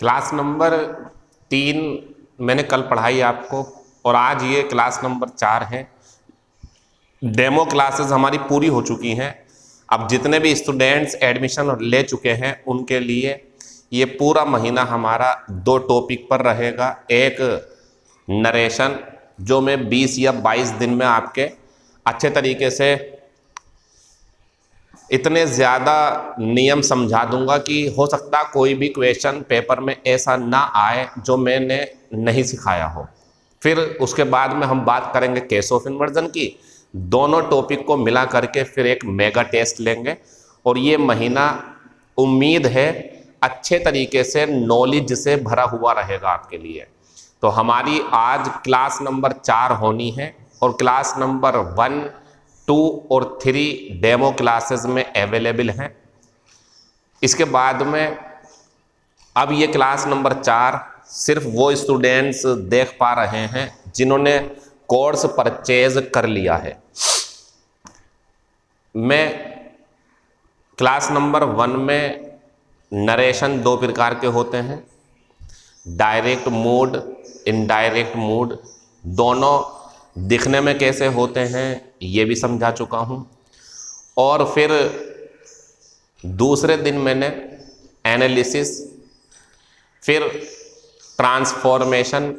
Class number 3 मैंने कल पढ़ाई आपको, और आज ये क्लास नंबर 4 है। डेमो क्लासेस हमारी पूरी हो चुकी हैं। अब जितने भी स्टूडेंट्स एडमिशन ले चुके हैं उनके लिए ये पूरा महीना हमारा 2 टॉपिक पर रहेगा। एक नरेशन, जो मैं 20 या 22 दिन में आपके अच्छे तरीके से इतने ज़्यादा नियम समझा दूंगा कि हो सकता कोई भी क्वेश्चन पेपर में ऐसा ना आए जो मैंने नहीं सिखाया हो। फिर उसके बाद में हम बात करेंगे केस ऑफ इन्वर्जन की। दोनों टॉपिक को मिला करके फिर एक मेगा टेस्ट लेंगे, और ये महीना उम्मीद है अच्छे तरीके से नॉलेज से भरा हुआ रहेगा आपके लिए। तो हमारी आज क्लास नंबर 4 होनी है, और क्लास नंबर 1, 2 और 3 डेमो क्लासेस में अवेलेबल हैं। इसके बाद में अब ये क्लास नंबर 4 सिर्फ वो स्टूडेंट्स देख पा रहे हैं जिन्होंने कोर्स परचेज कर लिया है। मैं क्लास नंबर 1 में नरेशन 2 प्रकार के होते हैं, डायरेक्ट मोड, इनडायरेक्ट मोड। दोनों दिखने में कैसे होते हैं ये भी समझा चुका हूँ। और फिर दूसरे दिन मैंने एनालिसिस, फिर ट्रांसफॉर्मेशन,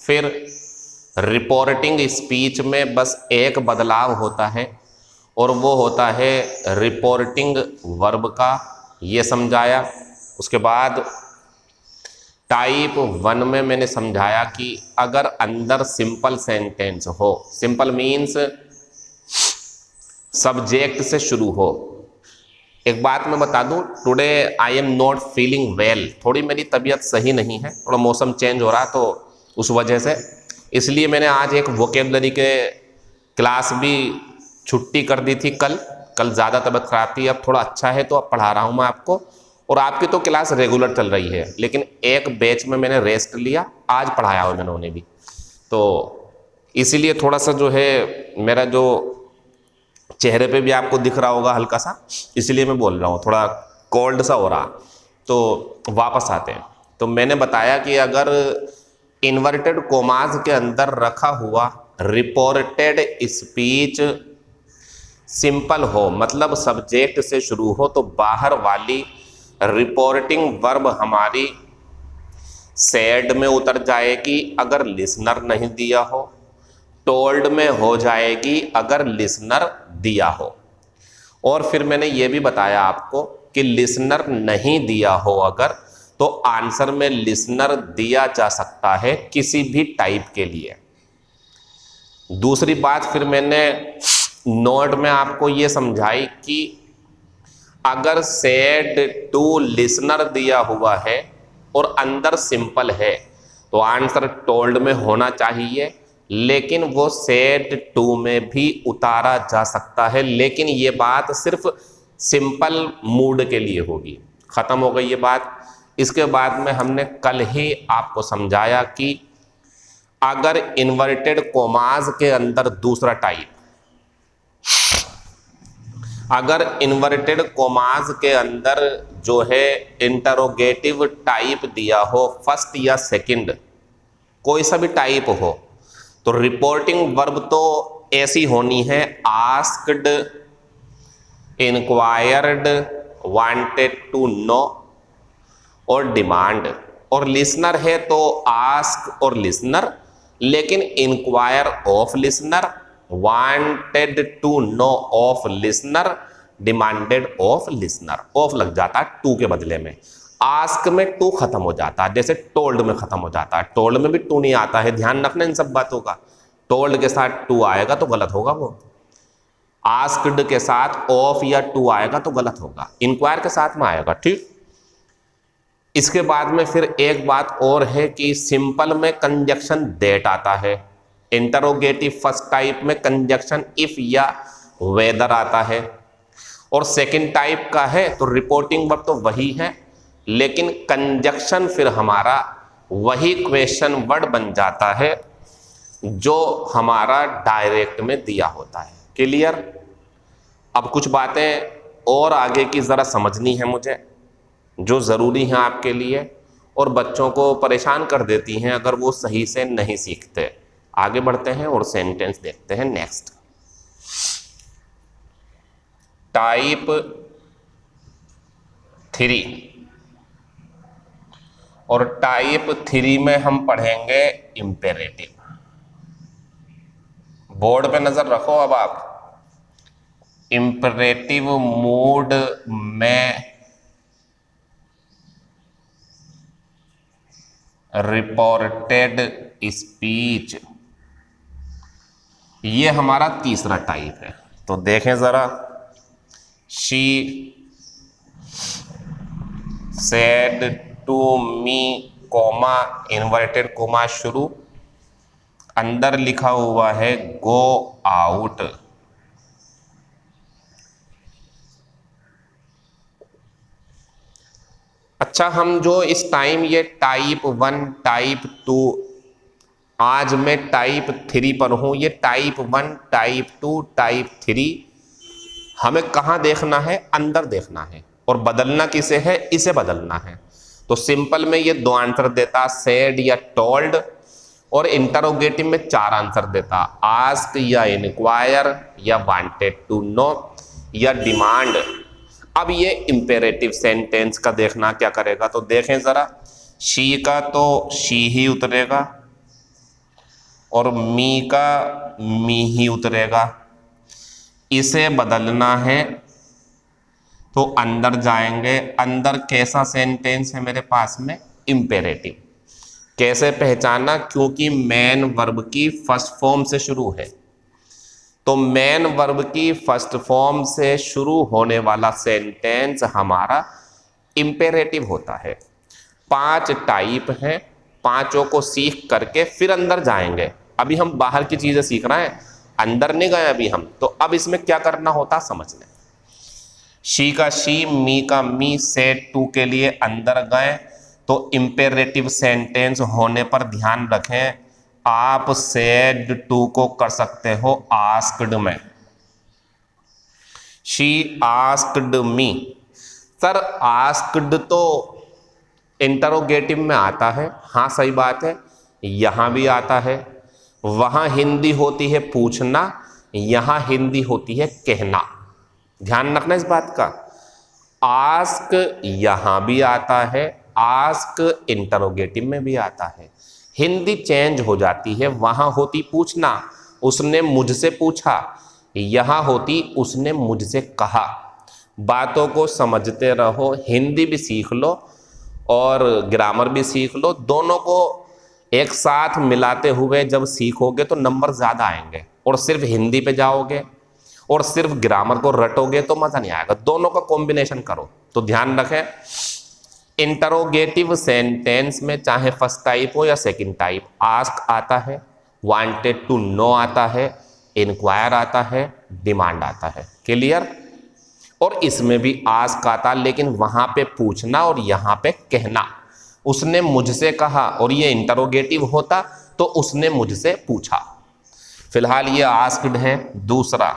फिर रिपोर्टिंग स्पीच में बस एक बदलाव होता है, और वो होता है रिपोर्टिंग वर्ब का, ये समझाया। उसके बाद टाइप 1 में मैंने समझाया कि अगर अंदर सिंपल सेंटेंस हो, सिंपल मीन्स सब्जेक्ट से शुरू हो। एक बात मैं बता दूं, today I am not feeling well, थोड़ी मेरी तबीयत सही नहीं है, थोड़ा मौसम चेंज हो रहा तो उस वजह से, इसलिए मैंने आज एक वोकेबलरी के क्लास भी छुट्टी कर दी थी। कल ज़्यादा तबीयत खराब थी, अब थोड़ा अच्छा है तो अब पढ़ा रहा हूँ मैं आपको। और आपकी तो क्लास रेगुलर चल रही है, लेकिन एक बैच में मैंने रेस्ट लिया, आज पढ़ाया हो मैंने उन्हें भी, तो इसीलिए थोड़ा सा जो है मेरा जो चेहरे पे भी आपको दिख रहा होगा हल्का सा, इसलिए मैं बोल रहा हूँ, थोड़ा कोल्ड सा हो रहा। तो वापस आते हैं। तो मैंने बताया कि अगर इन्वर्टेड कोमास के अंदर रखा हुआ रिपोर्टेड स्पीच सिंपल हो, मतलब सब्जेक्ट से शुरू हो, तो बाहर वाली रिपोर्टिंग वर्ब हमारी सेड में उतर जाएगी अगर लिसनर नहीं दिया हो, टोल्ड में हो जाएगी अगर लिसनर दिया हो। और फिर मैंने ये भी बताया आपको कि लिसनर नहीं दिया हो अगर, तो आंसर में लिसनर दिया जा सकता है किसी भी टाइप के लिए। दूसरी बात फिर मैंने नोट में आपको ये समझाई कि अगर सेड टू लिसनर दिया हुआ है और अंदर सिंपल है तो आंसर टोल्ड में होना चाहिए, लेकिन वो सेड टू में भी उतारा जा सकता है, लेकिन ये बात सिर्फ सिंपल मूड के लिए होगी। खत्म हो गई ये बात। इसके बाद में हमने कल ही आपको समझाया कि अगर इन्वर्टेड कोमास के अंदर दूसरा टाइप, अगर इन्वर्टेड कोमास के अंदर जो है इंटरोगेटिव टाइप दिया हो, फर्स्ट या सेकंड, कोई सा भी टाइप हो, तो रिपोर्टिंग वर्ब तो ऐसी होनी है asked, inquired, wanted to know और डिमांड। और लिसनर है तो आस्क और लिसनर, लेकिन inquire of listener, wanted to know of listener, demanded of listener. Of लग जाता है टू के बदले में। आस्क में टू खत्म हो जाता है, जैसे टोल्ड में खत्म हो जाता है। टोल्ड में भी टू नहीं आता है, ध्यान रखना इन सब बातों का। टोल्ड के साथ टू आएगा तो गलत होगा, वो आस्क्ड के साथ ऑफ या टू आएगा तो गलत होगा, इंक्वायर के साथ में आएगा। ठीक। इसके बाद में फिर एक बात और है कि सिंपल में कंजक्शन दैट आता है, इंटरोगेटिव फर्स्ट टाइप में कंजक्शन इफ या वेदर आता है, और सेकंड टाइप का है तो रिपोर्टिंग वर्ब तो वही है, लेकिन कंजक्शन फिर हमारा वही क्वेश्चन वर्ड बन जाता है जो हमारा डायरेक्ट में दिया होता है। क्लियर। अब कुछ बातें और आगे की ज़रा समझनी है मुझे, जो ज़रूरी हैं आपके लिए, और बच्चों को परेशान कर देती हैं अगर वो सही से नहीं सीखते। आगे बढ़ते हैं और सेंटेंस देखते हैं नेक्स्ट। टाइप 3 और टाइप 3 में हम पढ़ेंगे इंपेरेटिव। बोर्ड पे नजर रखो अब आप। इंपेरेटिव मूड में रिपोर्टेड स्पीच, ये हमारा तीसरा टाइप है। तो देखें जरा, she said to me comma inverted comma शुरू, अंदर लिखा हुआ है गो आउट। अच्छा, हम जो इस टाइम ये टाइप 1 टाइप 2, आज मैं टाइप 3 पर हूं, ये टाइप 1 टाइप 2 टाइप 3 हमें कहाँ देखना है? अंदर देखना है। और बदलना किसे है? इसे बदलना है। तो सिंपल में ये 2 आंसर देता, सेड या टोल्ड, और इंटरोगेटिव में 4 आंसर देता, आस्क या इंक्वायर या वांटेड टू नो या डिमांड। अब ये इंपेरेटिव सेंटेंस का देखना क्या करेगा, तो देखें जरा, शी का तो शी ही उतरेगा और मी का मी ही उतरेगा। इसे बदलना है तो अंदर जाएंगे। अंदर कैसा सेंटेंस है मेरे पास में? इंपेरेटिव। कैसे पहचाना? क्योंकि मेन वर्ब की फर्स्ट फॉर्म से शुरू है। तो मेन वर्ब की फर्स्ट फॉर्म से शुरू होने वाला सेंटेंस हमारा इंपेरेटिव होता है। 5 टाइप हैं, पांचों को सीख करके फिर अंदर जाएंगे। अभी हम बाहर की चीजें सीख रहे हैं, अंदर नहीं गए अभी हम। तो अब इसमें क्या करना होता समझ लें। शी का शी, मी का मी, सेड टू के लिए अंदर गए। तो इंपेरेटिव सेंटेंस होने पर ध्यान रखें, आप सेड टू को कर सकते हो आस्क्ड में। She asked me. Sir asked तो इंटरोगेटिव में आता है, हाँ सही बात है, यहां भी आता है। वहां हिंदी होती है पूछना, यहां हिंदी होती है कहना। ध्यान रखना इस बात का। आस्क यहां भी आता है, आस्क इंटरोगेटिव में भी आता है। हिंदी चेंज हो जाती है, वहां होती पूछना, उसने मुझसे पूछा, यहां होती उसने मुझसे कहा। बातों को समझते रहो, हिंदी भी सीख लो और ग्रामर भी सीख लो। दोनों को एक साथ मिलाते हुए जब सीखोगे तो नंबर ज़्यादा आएंगे। और सिर्फ हिंदी पे जाओगे और सिर्फ ग्रामर को रटोगे तो मज़ा नहीं आएगा। दोनों का कॉम्बिनेशन करो। तो ध्यान रखें, इंटरोगेटिव सेंटेंस में चाहे फर्स्ट टाइप हो या सेकंड टाइप, आस्क आता है, वांटेड टू नो आता है, इंक्वायर आता है, डिमांड आता है। क्लियर? और इसमें भी आस्क आता, लेकिन वहां पे पूछना और यहां पे कहना। उसने मुझसे कहा और ये इंटरोगेटिव होता तो उसने मुझसे पूछा। फिलहाल ये आस्क्ड है। दूसरा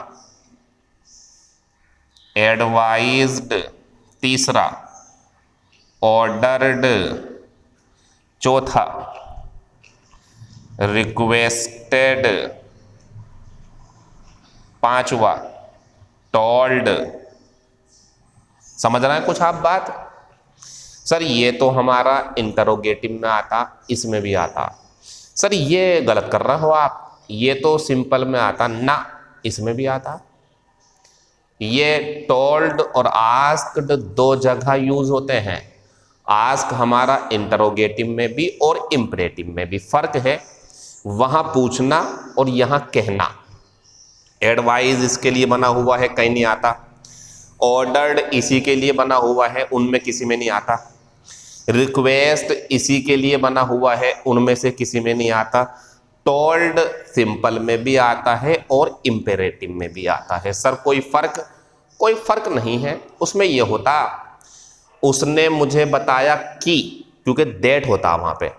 एडवाइज्ड, तीसरा ऑर्डर्ड, चौथा रिक्वेस्टेड, पांचवा टोल्ड। समझ रहे हैं कुछ आप बात? सर ये तो हमारा इंटरोगेटिव में आता, इसमें भी आता। सर ये गलत कर रहे हो आप, ये तो सिंपल में आता ना, इसमें भी आता। ये टोल्ड और आस्क्ड 2 जगह यूज होते हैं। आस्क हमारा इंटरोगेटिव में भी और इंपरेटिव में भी। फर्क है वहां पूछना और यहां कहना। एडवाइज इसके लिए बना हुआ है, कहीं नहीं आता। ऑर्डर्ड इसी के लिए बना हुआ है, उनमें किसी में नहीं आता। रिक्वेस्ट इसी के लिए बना हुआ है, उनमें से किसी में नहीं आता। टोल्ड सिंपल में भी आता है और इंपेरेटिव में भी आता है। सर कोई फर्क नहीं है। उसमें यह होता उसने मुझे बताया कि, क्योंकि दैट होता वहां पे।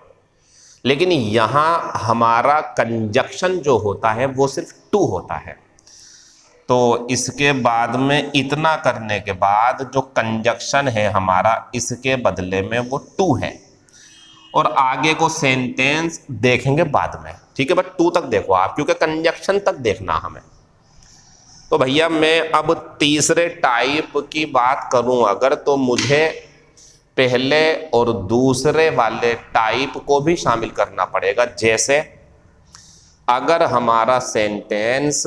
लेकिन यहां हमारा कंजक्शन जो होता है वो सिर्फ टू होता है। तो इसके बाद में इतना करने के बाद जो कंजक्शन है हमारा, इसके बदले में वो टू है। और आगे को सेंटेंस देखेंगे बाद में, ठीक है। बट टू तक देखो आप, क्योंकि कंजक्शन तक देखना हमें। तो भैया मैं अब तीसरे टाइप की बात करूं अगर, तो मुझे पहले और दूसरे वाले टाइप को भी शामिल करना पड़ेगा। जैसे अगर हमारा सेंटेंस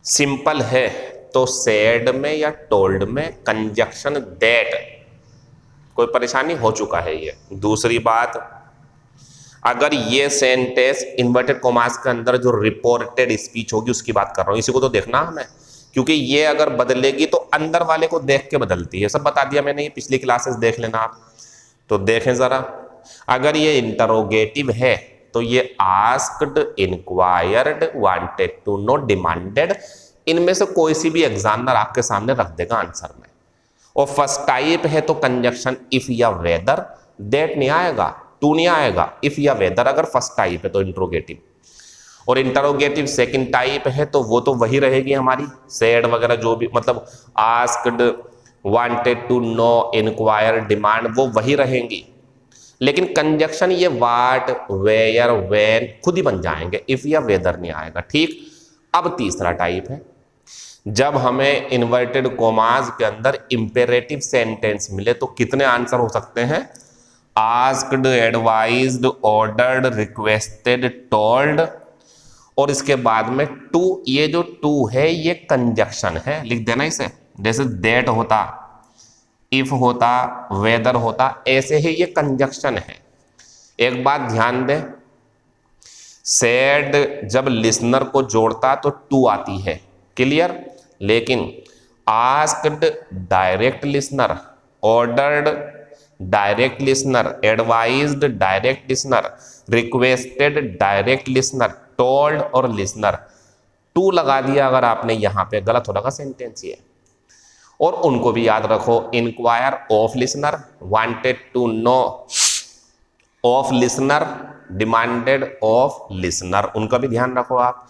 सिंपल है तो सेड में या टोल्ड में कंजक्शन दैट, कोई परेशानी हो चुका है ये। दूसरी बात, अगर ये सेंटेंस इन्वर्टेड कॉमास के अंदर जो रिपोर्टेड स्पीच होगी उसकी बात कर रहा हूं, इसी को तो देखना हमें, क्योंकि ये अगर बदलेगी तो अंदर वाले को देख के बदलती है। सब बता दिया मैंने, ये पिछली क्लासेस देख लेना आप। तो देखें जरा, अगर ये इंटरोगेटिव है तो ये asked, inquired, wanted to know, demanded, इनमें से कोई सी भी एग्जामिनर आपके सामने रख देगा आंसर में। और फर्स्ट टाइप है तो कंजक्शन इफ या वेदर, दैट नहीं आएगा, टू नहीं आएगा, इफ या वेदर अगर फर्स्ट टाइप है तो इंटरोगेटिव। और इंटरोगेटिव सेकंड टाइप है तो वो तो वही रहेगी हमारी, सेड वगैरह जो भी, मतलब asked, wanted to know, inquire, demand, वो वही रहेंगी। लेकिन कंजक्शन ये वाट, वेयर, व्हेन खुद ही बन जाएंगे, इफ या वेदर नहीं आएगा, ठीक। अब तीसरा टाइप है, जब हमें इन्वर्टेड कॉमास के अंदर इंपेरेटिव सेंटेंस मिले तो कितने आंसर हो सकते हैं? Asked, advised, ordered, requested, told, और इसके बाद में टू। ये जो टू है ये कंजक्शन है, लिख देना इसे। जैसे दैट होता, इफ होता, वेदर होता, ऐसे ही ये कंजक्शन है। एक बात ध्यान दें, सेड जब लिसनर को जोड़ता तो टू आती है, क्लियर। लेकिन asked direct listener, ordered direct listener, advised direct listener, requested direct listener, told और लिसनर, टू लगा दिया अगर आपने यहां पे, गलत हो रहा सेंटेंस ये। और उनको भी याद रखो, inquire of listener, wanted to know of listener, demanded of listener, उनका भी ध्यान रखो आप।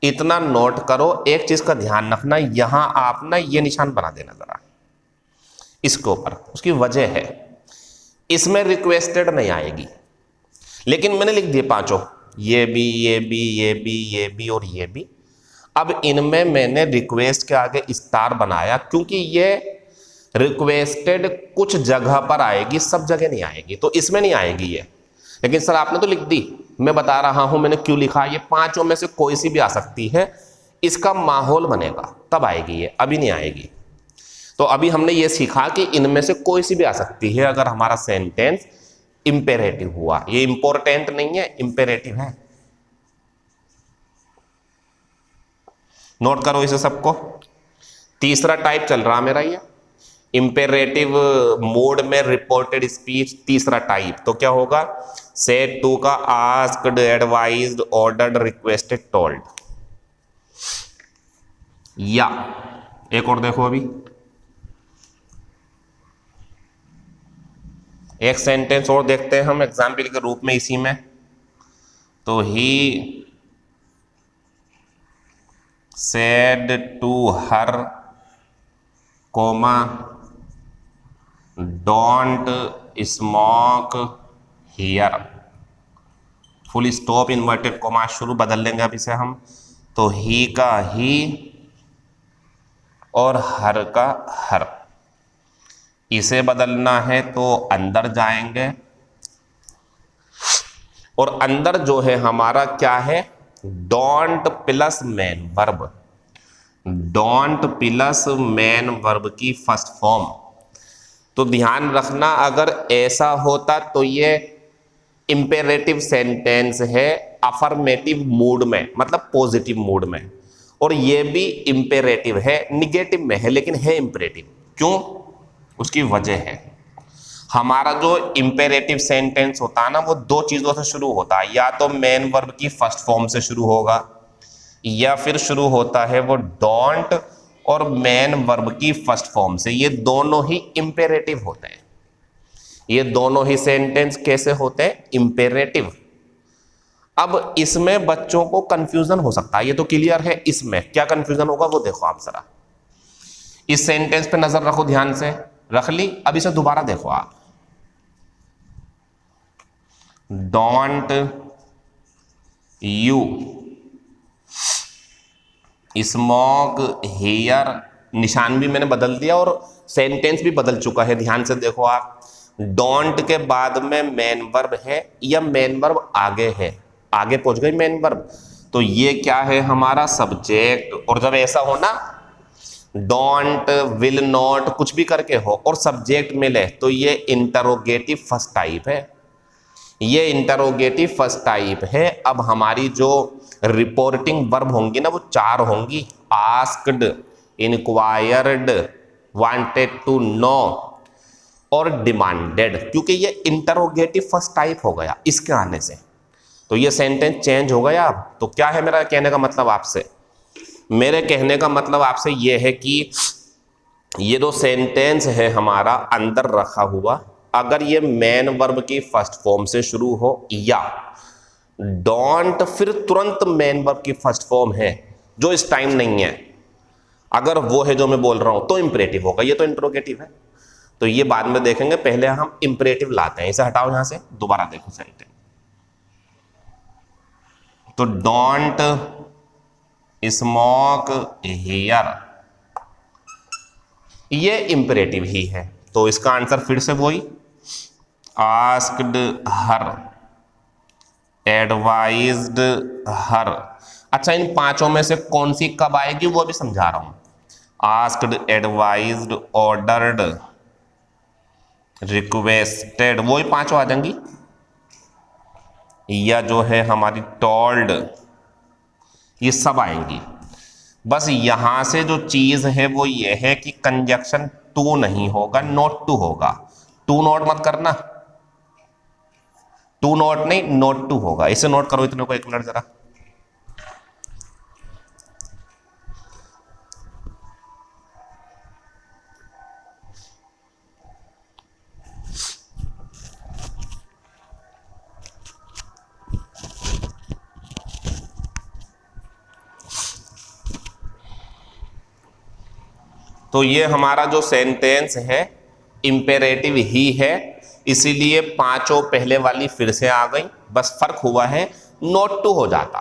इतना नोट करो, एक चीज का ध्यान रखना, यहां आप ना ये निशान बना देना जरा इसके ऊपर। उसकी वजह है इसमें रिक्वेस्टेड नहीं आएगी, लेकिन मैंने लिख दिए पांचों, ये भी, ये भी, ये भी, ये भी और ये भी। अब इनमें मैंने रिक्वेस्ट के आगे स्टार बनाया, क्योंकि ये रिक्वेस्टेड कुछ जगह पर आएगी, सब जगह नहीं आएगी, तो इसमें नहीं आएगी ये। लेकिन सर आपने तो लिख दी, मैं बता रहा हूं मैंने क्यों लिखा। ये पांचों में से कोई सी भी आ सकती है, इसका माहौल बनेगा तब आएगी ये, अभी नहीं आएगी। तो अभी हमने ये सीखा कि इनमें से कोई सी भी आ सकती है अगर हमारा सेंटेंस इंपेरेटिव हुआ। ये इंपॉर्टेंट नहीं है, इंपेरेटिव है, नोट करो इसे सबको। तीसरा टाइप चल रहा मेरा ये, इंपेरेटिव मोड में रिपोर्टेड स्पीच, तीसरा टाइप। तो क्या होगा? सेड टू का asked, advised, ordered, requested, told. या एक और देखो, अभी एक सेंटेंस और देखते हैं हम एग्जाम्पल के रूप में इसी में। तो he said to her, comma, don't smoke here, full stop, inverted comma शुरू, बदल लेंगे अब इसे हम। तो ही का ही और हर का हर, इसे बदलना है तो अंदर जाएंगे, और अंदर जो है हमारा क्या है? Don't plus main verb, don't plus main verb की फर्स्ट फॉर्म। तो ध्यान रखना, अगर ऐसा होता तो ये इंपेरेटिव सेंटेंस है अफर्मेटिव मूड में, मतलब पॉजिटिव मूड में, और ये भी इंपेरेटिव है, निगेटिव में है लेकिन है इंपेरेटिव। क्यों? उसकी वजह है, हमारा जो इंपेरेटिव सेंटेंस होता है ना, वो दो चीजों से शुरू होता है, या तो मेन वर्ब की फर्स्ट फॉर्म से शुरू होगा, या फिर शुरू होता है वो डोंट और मेन वर्ब की फर्स्ट फॉर्म से। ये दोनों ही इंपेरेटिव होते हैं। ये दोनों ही सेंटेंस कैसे होते हैं? इंपेरेटिव। अब इसमें बच्चों को कंफ्यूजन हो सकता है, ये तो क्लियर है। इसमें क्या कंफ्यूजन होगा वो देखो आप जरा। इस सेंटेंस पे नजर रखो, ध्यान से रख ली। अब इसे दोबारा देखो आप, डोंट यू स्मोक हेयर, निशान भी मैंने बदल दिया और सेंटेंस भी बदल चुका है। ध्यान से देखो आप, डोंट के बाद में मेन वर्ब है या मेन वर्ब आगे है, आगे पहुंच गई मेन वर्ब, तो ये क्या है हमारा सब्जेक्ट। और जब ऐसा हो ना, डोंट, विल नॉट, कुछ भी करके हो और सब्जेक्ट मिले, तो ये इंटरोगेटिव फर्स्ट टाइप है, ये इंटरोगेटिव फर्स्ट टाइप है। अब हमारी जो रिपोर्टिंग वर्ब होंगी ना वो 4 होंगी, asked, inquired, wanted to know और डिमांडेड, क्योंकि ये इंटरोगेटिव फर्स्ट टाइप हो गया इसके आने से, तो ये सेंटेंस चेंज हो गया। अब तो क्या है मेरा कहने का मतलब आपसे, मेरे कहने का मतलब आपसे ये है कि ये जो सेंटेंस है हमारा अंदर रखा हुआ, अगर ये मेन वर्ब की फर्स्ट फॉर्म से शुरू हो या डोंट फिर तुरंत मेन वर्ब की फर्स्ट फॉर्म है जो इस टाइम नहीं है, अगर वो है जो मैं बोल रहा हूं तो इंपरेटिव होगा, ये तो इंट्रोगेटिव है, तो ये बाद में देखेंगे, पहले हम इंपरेटिव लाते हैं। इसे हटाओ यहां से, दोबारा देखो सेंटेंस, तो डोंट स्मोक हेयर, ये इंपरेटिव ही है, तो इसका आंसर फिर से वही, आस्क्ड हर, एडवाइज्ड हर। अच्छा, इन 5 में से कौन सी कब आएगी वो भी समझा रहा हूं, आस्क्ड, एडवाइज्ड, ऑर्डर्ड, रिक्वेस्टेड, वही 5 आ जाएंगी, या जो है हमारी टोल्ड, ये सब आएंगी। बस यहां से जो चीज है वो ये है कि कंजक्शन टू नहीं होगा, नोट टू होगा। टू नोट मत करना, टू नोट नहीं, नोट टू होगा। इसे नोट करो इतने को, 1 मिनट जरा। तो ये हमारा जो सेंटेंस है इंपेरेटिव ही है, इसीलिए 5 पहले वाली फिर से आ गई, बस फर्क हुआ है नोट टू हो जाता,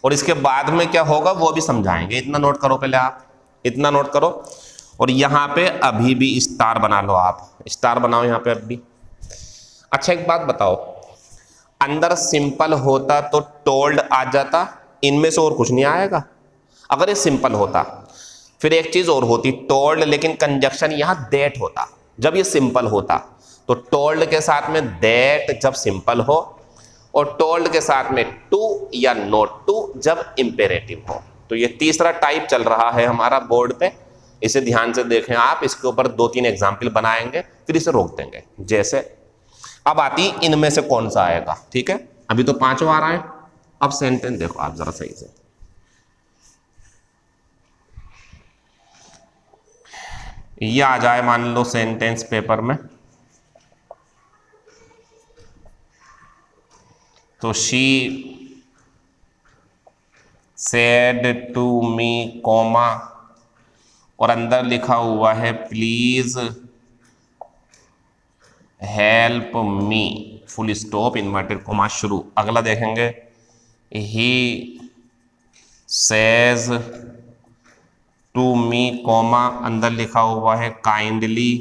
और इसके बाद में क्या होगा वो भी समझाएंगे। इतना नोट करो पहले आप, इतना नोट करो, और यहाँ पे अभी भी स्टार बना लो, आप स्टार बनाओ यहाँ पे अभी। अच्छा एक बात बताओ, अंदर सिंपल होता तो टोल्ड आ जाता, इनमें से और कुछ नहीं आएगा अगर ये सिंपल होता। फिर एक चीज और होती, टोल्ड, लेकिन कंजक्शन यहां दैट होता जब ये सिंपल होता, तो टोल्ड के साथ में दैट जब सिंपल हो, और टोल्ड के साथ में टू या नोट टू जब इंपेरेटिव हो। तो ये तीसरा टाइप चल रहा है हमारा बोर्ड पे, इसे ध्यान से देखें आप, इसके ऊपर 2-3 एग्जाम्पल बनाएंगे फिर इसे रोक देंगे। जैसे अब आती इनमें से कौन सा आएगा, ठीक है, अभी तो 5 आ रहा है, अब सेंटेंस देखो आप जरा सही से, ये आ जाए मान लो सेंटेंस पेपर में, तो she said to me comma, और अंदर लिखा हुआ है please help me, full stop, inverted comma शुरू। अगला देखेंगे, he says to me comma, अंदर लिखा हुआ है काइंडली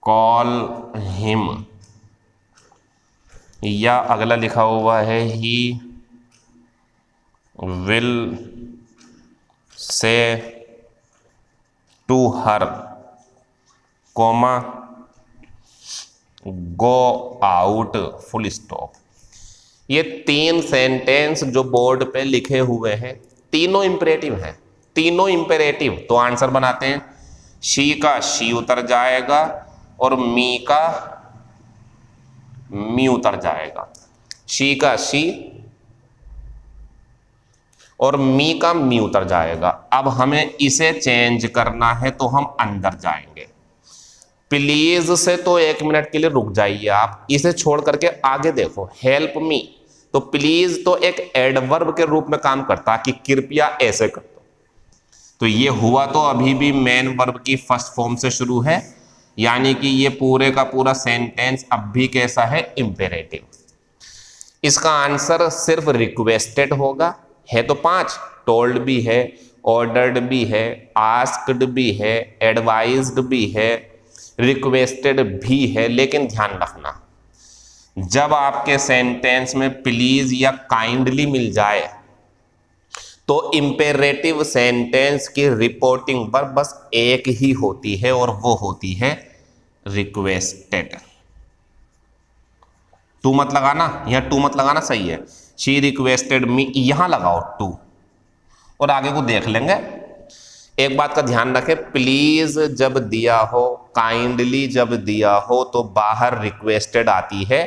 कॉल हिम, या अगला लिखा हुआ है he will say to her comma go out, full stop. ये 3 सेंटेंस जो बोर्ड पे लिखे हुए हैं तीनों इंपेरेटिव हैं, तीनों इंपेरेटिव। तो आंसर बनाते हैं, शी का शी उतर जाएगा और मी का मी उतर जाएगा, शी का शी और मी का मी उतर जाएगा। अब हमें इसे चेंज करना है तो हम अंदर जाएंगे। प्लीज से तो 1 मिनट के लिए रुक जाइए आप, इसे छोड़ करके आगे देखो, हेल्प मी, तो प्लीज तो एक एडवर्ब के रूप में काम करता कि कृपया ऐसे कर दो, तो ये हुआ तो अभी भी मेन वर्ब की फर्स्ट फॉर्म से शुरू है, यानी कि ये पूरे का पूरा सेंटेंस अब भी कैसा है, इंपेरेटिव। इसका आंसर सिर्फ रिक्वेस्टेड होगा। है तो 5, टोल्ड भी है, ऑर्डर्ड भी है, आस्क्ड भी है, एडवाइज्ड भी है, रिक्वेस्टेड भी है। लेकिन ध्यान रखना, जब आपके सेंटेंस में प्लीज या काइंडली मिल जाए तो इंपेरेटिव सेंटेंस की रिपोर्टिंग वर्ब बस एक ही होती है और वो होती है रिक्वेस्टेड। टू मत लगाना, यहां टू मत लगाना, सही है। शी रिक्वेस्टेड मी, यहां लगाओ टू और आगे को देख लेंगे। एक बात का ध्यान रखें, प्लीज जब दिया हो, काइंडली जब दिया हो तो बाहर रिक्वेस्टेड आती है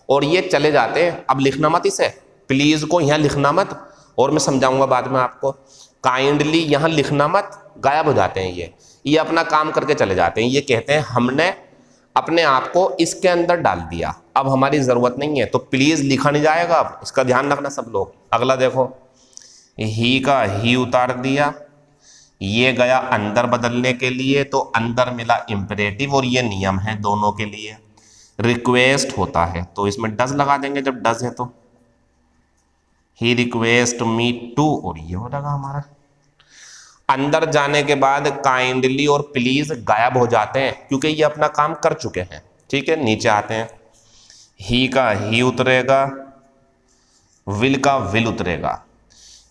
और ये चले जाते हैं। अब लिखना मत इसे, प्लीज को यहां लिखना मत, और मैं समझाऊंगा बाद में आपको। काइंडली यहां लिखना मत, गायब हो जाते हैं ये अपना काम करके चले जाते हैं। ये कहते हैं हमने अपने आप को इसके अंदर डाल दिया, अब हमारी जरूरत नहीं है, तो प्लीज लिखा नहीं जाएगा। अब इसका ध्यान रखना सब लोग। अगला देखो, ही का ही उतार दिया, ये गया अंदर बदलने के लिए तो अंदर मिला इंपेरेटिव, और ये नियम है दोनों के लिए। रिक्वेस्ट होता है तो इसमें डज लगा देंगे जब डज है तो। ही रिक्वेस्ट मी टू, और ये हो जाएगा हमारा। अंदर जाने के बाद काइंडली और प्लीज गायब हो जाते हैं क्योंकि ये अपना काम कर चुके हैं। ठीक है, नीचे आते हैं। ही का ही उतरेगा, विल का विल उतरेगा,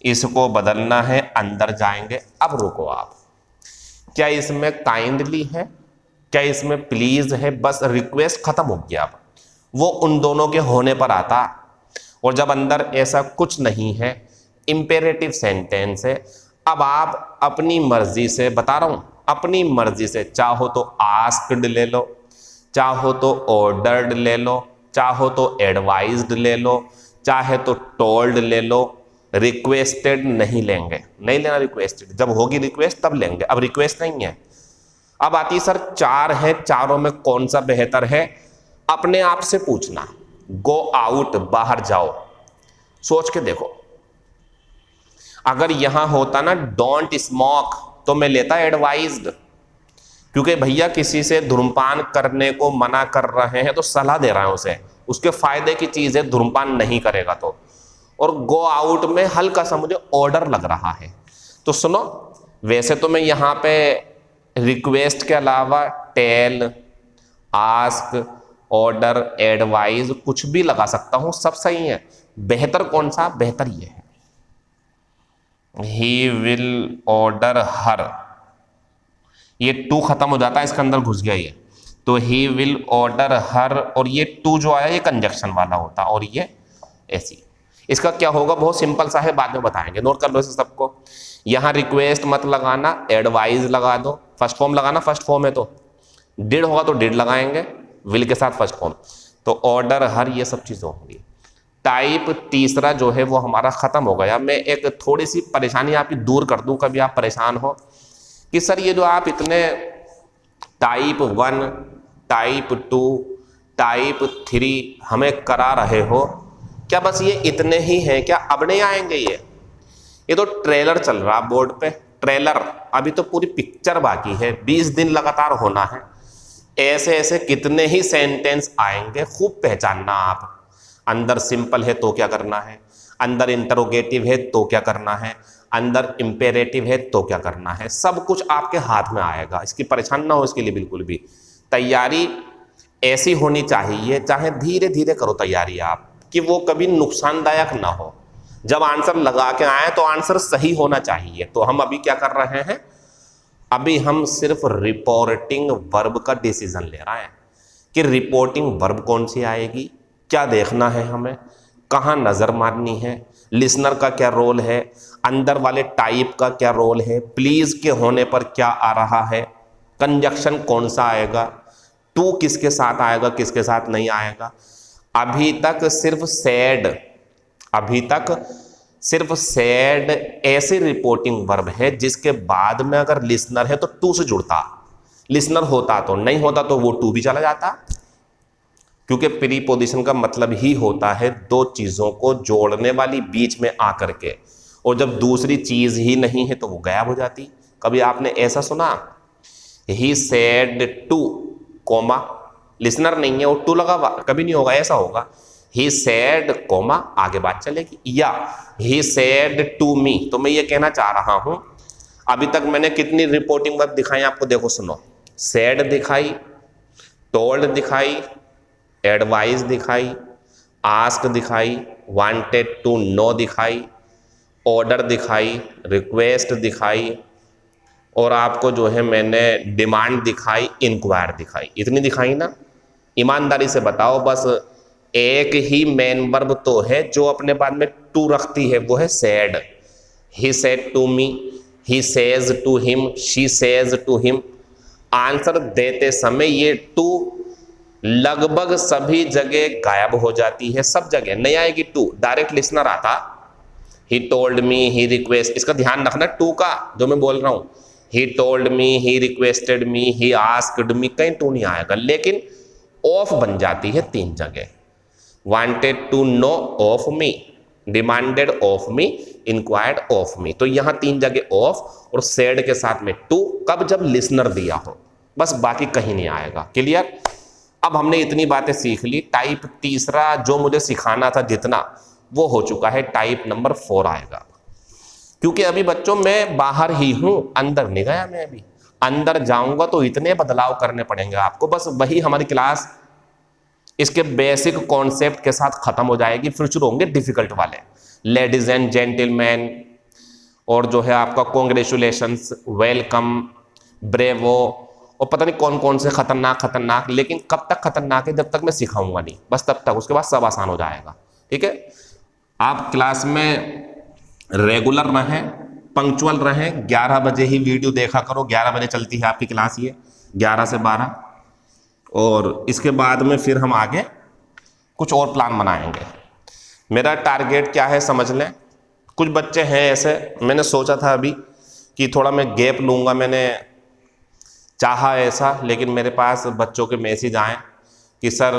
इसको बदलना है, अंदर जाएंगे। अब रुको आप, क्या इसमें काइंडली है, क्या इसमें प्लीज है? बस रिक्वेस्ट खत्म हो गया। अब वो उन दोनों के होने पर आता, और जब अंदर ऐसा कुछ नहीं है, इंपेरेटिव सेंटेंस है। अब आप अपनी मर्जी से, बता रहा हूं, अपनी मर्जी से चाहो तो आस्क्ड ले लो, चाहो तो ऑर्डर्ड ले लो, चाहो तो एडवाइज्ड ले लो, चाहे तो टोल्ड ले लो। रिक्वेस्टेड नहीं लेंगे, नहीं लेना रिक्वेस्टेड। जब होगी रिक्वेस्ट तब लेंगे, अब रिक्वेस्ट नहीं है। अब आती सर 4 है, चारों में कौन सा बेहतर है? अपने आप से पूछना। गो आउट, बाहर जाओ। सोच के देखो, अगर यहां होता ना डोंट स्मोक तो मैं लेता एडवाइज्ड, क्योंकि भैया किसी से धूम्रपान करने को मना कर रहे हैं तो सलाह दे रहे हैं उसे, उसके फायदे की चीज है, धूम्रपान नहीं करेगा तो। और गो आउट में हल्का सा मुझे ऑर्डर लग रहा है। तो सुनो, वैसे तो मैं यहां पे रिक्वेस्ट के अलावा टेल, आस्क, ऑर्डर, एडवाइज कुछ भी लगा सकता हूं, सब सही है। बेहतर कौन सा? बेहतर ये है, ही विल ऑर्डर हर। ये टू खत्म हो जाता है, इसके अंदर घुस गया ये, तो ही विल ऑर्डर हर, और ये टू जो आया ये कंजक्शन वाला होता, और ये ऐसी। इसका क्या होगा? बहुत सिंपल सा है, बाद में बताएंगे, नोट कर लो इसे सबको। यहां रिक्वेस्ट मत लगाना, एडवाइज लगा दो। फर्स्ट फॉर्म लगाना, फर्स्ट फॉर्म है तो डिड होगा तो डिड लगाएंगे, विल के साथ फर्स्ट फॉर्म। तो ऑर्डर हर, ये सब चीजें होंगी। टाइप तीसरा जो है वो हमारा खत्म हो गया। मैं एक थोड़ी सी परेशानी आपकी दूर कर दूं, कभी आप परेशान हो कि सर ये जो आप इतने टाइप 1, टाइप 2, टाइप 3 हमें करा रहे हो, क्या बस ये इतने ही हैं क्या? अब नहीं आएंगे ये तो ट्रेलर चल रहा बोर्ड पे, ट्रेलर। अभी तो पूरी पिक्चर बाकी है, 20 दिन लगातार होना है। ऐसे ऐसे कितने ही सेंटेंस आएंगे, खूब पहचानना आप। अंदर सिंपल है तो क्या करना है, अंदर इंटरोगेटिव है तो क्या करना है, अंदर इंपेरेटिव है तो क्या करना है, सब कुछ आपके हाथ में आएगा। इसकी परेशान ना हो इसके लिए बिल्कुल भी। तैयारी ऐसी होनी चाहिए, चाहे धीरे धीरे करो तैयारी आप, कि वो कभी नुकसानदायक ना हो। जब आंसर लगा के आए तो आंसर सही होना चाहिए। तो हम अभी क्या कर रहे हैं? अभी हम सिर्फ रिपोर्टिंग वर्ब का डिसीजन ले रहे हैं कि रिपोर्टिंग वर्ब कौन सी आएगी, क्या देखना है हमें, कहाँ नज़र मारनी है, लिसनर का क्या रोल है, अंदर वाले टाइप का क्या रोल है, प्लीज के होने पर क्या आ रहा है, कंजक्शन कौन सा आएगा, टू किसके साथ आएगा, किसके साथ नहीं आएगा। अभी तक सिर्फ सैड ऐसी रिपोर्टिंग वर्ब है जिसके बाद में अगर लिसनर है तो टू से जुड़ता, लिसनर होता तो, नहीं होता तो वो टू भी चला जाता, क्योंकि प्रीपोजिशन का मतलब ही होता है दो चीजों को जोड़ने वाली बीच में आकर के, और जब दूसरी चीज ही नहीं है तो वो गायब हो जाती। कभी आपने ऐसा सुना, he said to, comma, listener नहीं है और टू लगा हुआ, कभी नहीं होगा, ऐसा होगा ही सेड कोमा, आगे बात चलेगी, या ही सेड टू मी। तो मैं ये कहना चाह रहा हूं, अभी तक मैंने कितनी रिपोर्टिंग वर्ब दिखाई आपको, देखो सुनो, सेड दिखाई, टोल्ड दिखाई, एडवाइस दिखाई, आस्क दिखाई, वांटेड टू नो दिखाई, ऑर्डर दिखाई, रिक्वेस्ट दिखाई, और आपको जो है मैंने डिमांड दिखाई, इंक्वायर दिखाई। इतनी दिखाई ना? ईमानदारी से बताओ, बस एक ही मेन वर्ब तो है जो अपने बाद में टू रखती है, वो है said. He said to me, he says to him, she says to him. Answer देते समय ये टू लगभग सभी जगह गायब हो जाती है, सब जगह नहीं आएगी टू, डायरेक्ट लिसनर आता, he told me, he request, इसका ध्यान रखना टू का जो मैं बोल रहा हूं, he told me, he requested me, he asked me, कहीं टू नहीं आएगा, लेकिन ऑफ बन जाती है 3 जगह, wanted to know of me, demanded of me, inquired of me. तो यहां 3 जगह ऑफ और सेड के साथ में टू, कब? जब लिसनर दिया हो, बस बाकी कहीं नहीं आएगा। क्लियर? अब हमने इतनी बातें सीख ली। टाइप तीसरा जो मुझे सिखाना था जितना, वो हो चुका है, टाइप नंबर 4 आएगा। क्योंकि अभी बच्चों मैं बाहर ही हूं, अंदर नहीं गया मैं, अभी अंदर जाऊंगा तो इतने बदलाव करने पड़ेंगे आपको, बस वही हमारी क्लास इसके बेसिक कॉन्सेप्ट के साथ खत्म हो जाएगी, फिर शुरू होंगे डिफिकल्ट वाले, लेडीज एंड जेंटलमैन, और जो है आपका कॉन्ग्रेचुलेशंस, वेलकम, ब्रेवो, और पता नहीं कौन कौन से खतरनाक। लेकिन कब तक खतरनाक है? जब तक मैं सिखाऊंगा नहीं, बस तब तक, उसके बाद सब आसान हो जाएगा। ठीक है? आप क्लास में रेगुलर रहें, पंक्चुअल रहें, 11 बजे ही वीडियो देखा करो, 11 बजे चलती है आपकी क्लास, ये 11 से 12, और इसके बाद में फिर हम आगे कुछ और प्लान बनाएंगे। मेरा टारगेट क्या है समझ लें। कुछ बच्चे हैं ऐसे, मैंने सोचा था अभी कि थोड़ा मैं गैप लूँगा, मैंने चाहा ऐसा, लेकिन मेरे पास बच्चों के मैसेज आए कि सर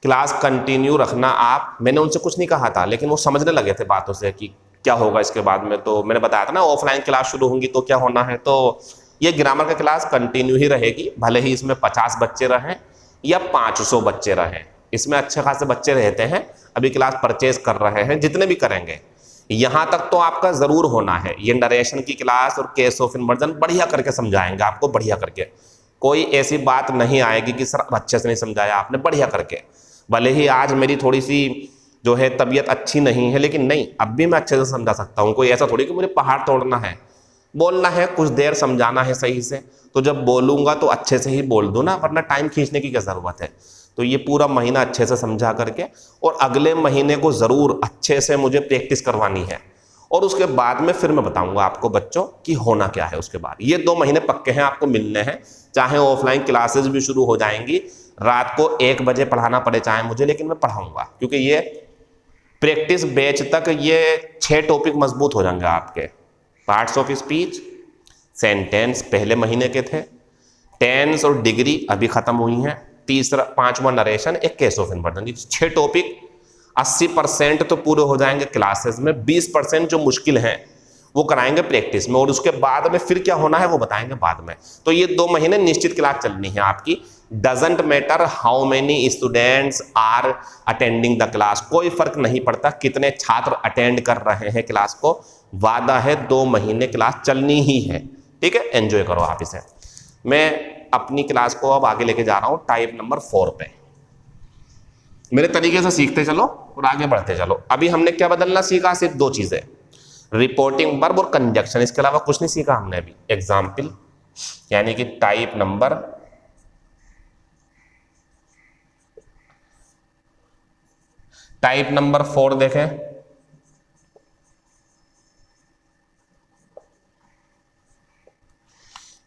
क्लास कंटिन्यू रखना आप। मैंने उनसे कुछ नहीं कहा था, लेकिन वो समझने लगे थे बातों से कि क्या होगा इसके बाद में। तो मैंने बताया था ना ऑफलाइन क्लास शुरू होंगी तो क्या होना है, तो ये ग्रामर का क्लास कंटिन्यू ही रहेगी, भले ही इसमें 50 बच्चे रहें या 500 बच्चे रहें, इसमें अच्छे खासे बच्चे रहते हैं। अभी क्लास परचेज कर रहे हैं, जितने भी करेंगे, यहाँ तक तो आपका ज़रूर होना है। ये नरेशन की क्लास और केस ऑफ इन्वर्जन बढ़िया करके समझाएंगे आपको, बढ़िया करके, कोई ऐसी बात नहीं आएगी कि सर अच्छे से नहीं समझाया आपने, बढ़िया करके। भले ही आज मेरी थोड़ी सी जो है तबीयत अच्छी नहीं है, लेकिन नहीं, अब भी मैं अच्छे से समझा सकता हूँ। कोई ऐसा थोड़ी कि मुझे पहाड़ तोड़ना है, बोलना है, कुछ देर समझाना है सही से, तो जब बोलूँगा तो अच्छे से ही बोल दूँ ना, वरना टाइम खींचने की क्या ज़रूरत है। तो ये पूरा महीना अच्छे से समझा करके, और अगले महीने को ज़रूर अच्छे से मुझे प्रैक्टिस करवानी है, और उसके बाद में फिर मैं बताऊंगा आपको बच्चों कि होना क्या है उसके बाद। ये 2 महीने पक्के हैं, आपको मिलने हैं, चाहे ऑफलाइन क्लासेस भी शुरू हो जाएंगी, रात को 1 बजे पढ़ाना पड़े चाहे मुझे, लेकिन मैं पढ़ाऊंगा, क्योंकि ये प्रैक्टिस बैच तक ये 6 टॉपिक मजबूत हो जाएंगे आपके। पार्ट्स ऑफ स्पीच, सेंटेंस पहले महीने के थे, टेंस और डिग्री अभी खत्म हुई हैं, तीसरा 5वां नरेशन, एक केस ऑफ इन्वर्जन। 6 टॉपिक 80% तो पूरे हो जाएंगे क्लासेस में, 20% जो मुश्किल हैं वो कराएंगे प्रैक्टिस में, और उसके बाद में फिर क्या होना है वो बताएंगे बाद में। तो ये 2 महीने निश्चित क्लास चलनी है आपकी। Doesn't matter how many students are attending the class, कोई फर्क नहीं पड़ता कितने छात्र अटेंड कर रहे हैं क्लास को, वादा है 2 महीने क्लास चलनी ही है। ठीक है, एंजॉय करो आप इसे। मैं अपनी क्लास को अब आगे लेके जा रहा हूं टाइप नंबर 4 पे। मेरे तरीके से सीखते चलो और आगे बढ़ते चलो। अभी हमने क्या बदलना सीखा? सिर्फ 2 चीजें, रिपोर्टिंग वर्ब और कंजक्शन, इसके अलावा कुछ नहीं सीखा हमने अभी। एग्जाम्पल यानी कि टाइप नंबर 4 देखें।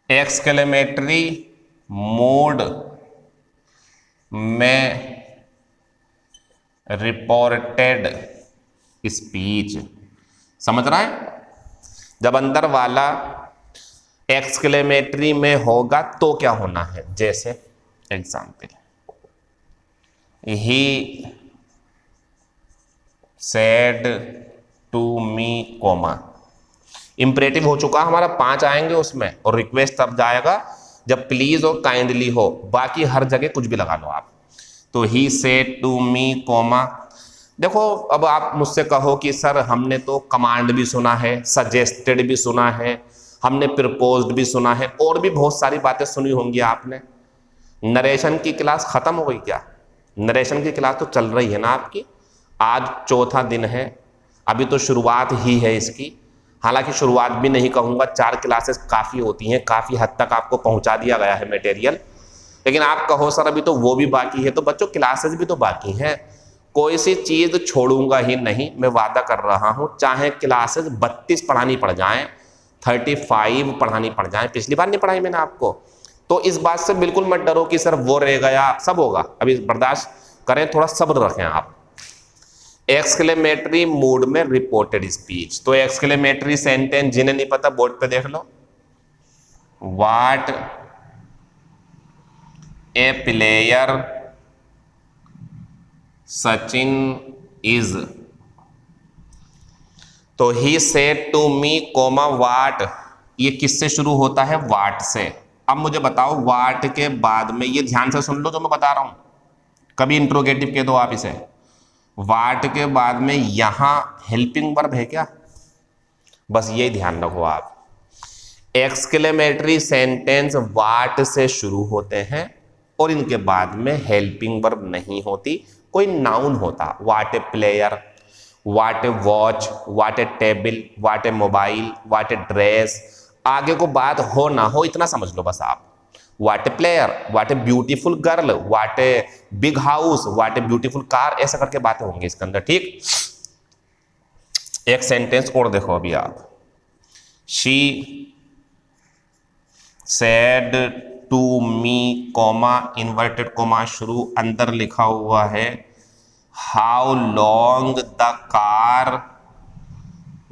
एक्सक्लेमेटरी मोड में रिपोर्टेड स्पीच, समझ रहा है? जब अंदर वाला एक्सक्लेमेटरी में होगा तो क्या होना है, जैसे example, he said to me comma, imperative हो चुका हमारा, 5 आएंगे उसमें, और रिक्वेस्ट तब जाएगा जब प्लीज और काइंडली हो, बाकी हर जगह कुछ भी लगा लो आप। तो he said to me comma, देखो अब आप मुझसे कहो कि सर हमने तो कमांड भी सुना है, सजेस्टेड भी सुना है, हमने प्रपोज्ड भी सुना है, और भी बहुत सारी बातें सुनी होंगी आपने। नरेशन की क्लास खत्म हो गई क्या? नरेशन की क्लास तो चल रही है ना आपकी। आज चौथा दिन है, अभी तो शुरुआत ही है इसकी। हालांकि शुरुआत भी नहीं कहूँगा, 4 क्लासेस काफ़ी होती हैं, काफ़ी हद तक आपको पहुँचा दिया गया है मटेरियल। लेकिन आप कहो सर अभी तो वो भी बाकी है, तो बच्चों क्लासेस भी तो बाकी हैं। कोई सी चीज़ छोड़ूंगा ही नहीं, मैं वादा कर रहा हूँ। चाहे क्लासेस 32 पढ़ानी पड़ जाएं, 35 पढ़ानी पड़ जाएं, पिछली बार नहीं पढ़ाई मैंने आपको। तो इस बात से बिल्कुल मत डरो कि सर वो रह गया, सब होगा। अभी बर्दाश्त करें, थोड़ा सब्र रखें आप। एक्सक्लेमेटरी मूड में रिपोर्टेड स्पीच, तो एक्सक्लेमेटरी सेंटेंस जिन्हें नहीं पता बोर्ड पे देख लो। What a player Sachin is, तो he said to me comma what, ये किससे शुरू होता है? वाट से। अब मुझे बताओ वाट के बाद में, ये ध्यान से सुन लो जो मैं बता रहा हूं, कभी इंट्रोगेटिव कह दो आप इसे। वाट के बाद में यहां हेल्पिंग वर्ब है क्या? बस यही ध्यान रखो आप। एक्सक्लेमेटरी सेंटेंस वाट से शुरू होते हैं और इनके बाद में हेल्पिंग वर्ब नहीं होती, कोई नाउन होता। What a player, what a watch, what a table, what a mobile, what a dress, आगे को बात हो ना हो इतना समझ लो बस आप। What a player, what a beautiful girl, what a big house, what a beautiful car, ऐसा करके बातें होंगी इसके अंदर, ठीक। एक सेंटेंस और देखो अभी आप। She said to me comma, inverted comma शुरू, अंदर लिखा हुआ है how long the car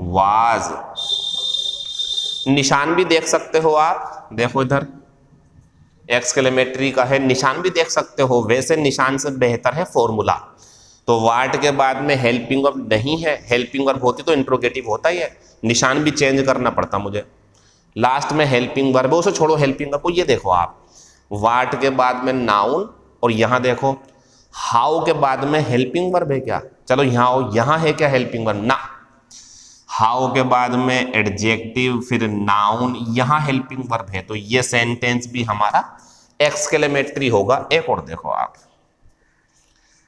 was. निशान भी देख सकते हो आप, देखो इधर एक्सक्लेमेटरी का है, निशान भी देख सकते हो। वैसे निशान से बेहतर है फॉर्मूला। तो वाट के बाद में हेल्पिंग वर्ब नहीं है, हेल्पिंग वर्ब होती तो इंट्रोगेटिव होता ही है, निशान भी चेंज करना पड़ता मुझे। लास्ट में हेल्पिंग वर्ब है, उसे छोड़ो हेल्पिंग वर्ब को, ये देखो आप वाट के बाद में नाउन, और यहां देखो हाउ के बाद में हेल्पिंग वर्ब है क्या? चलो यहां है क्या हेल्पिंग वर्ब? ना। हाउ के बाद में एडजेक्टिव, फिर नाउन, यहां हेल्पिंग वर्ब है, तो ये सेंटेंस भी हमारा एक्सक्लेमेटरी होगा। एक और देखो आप।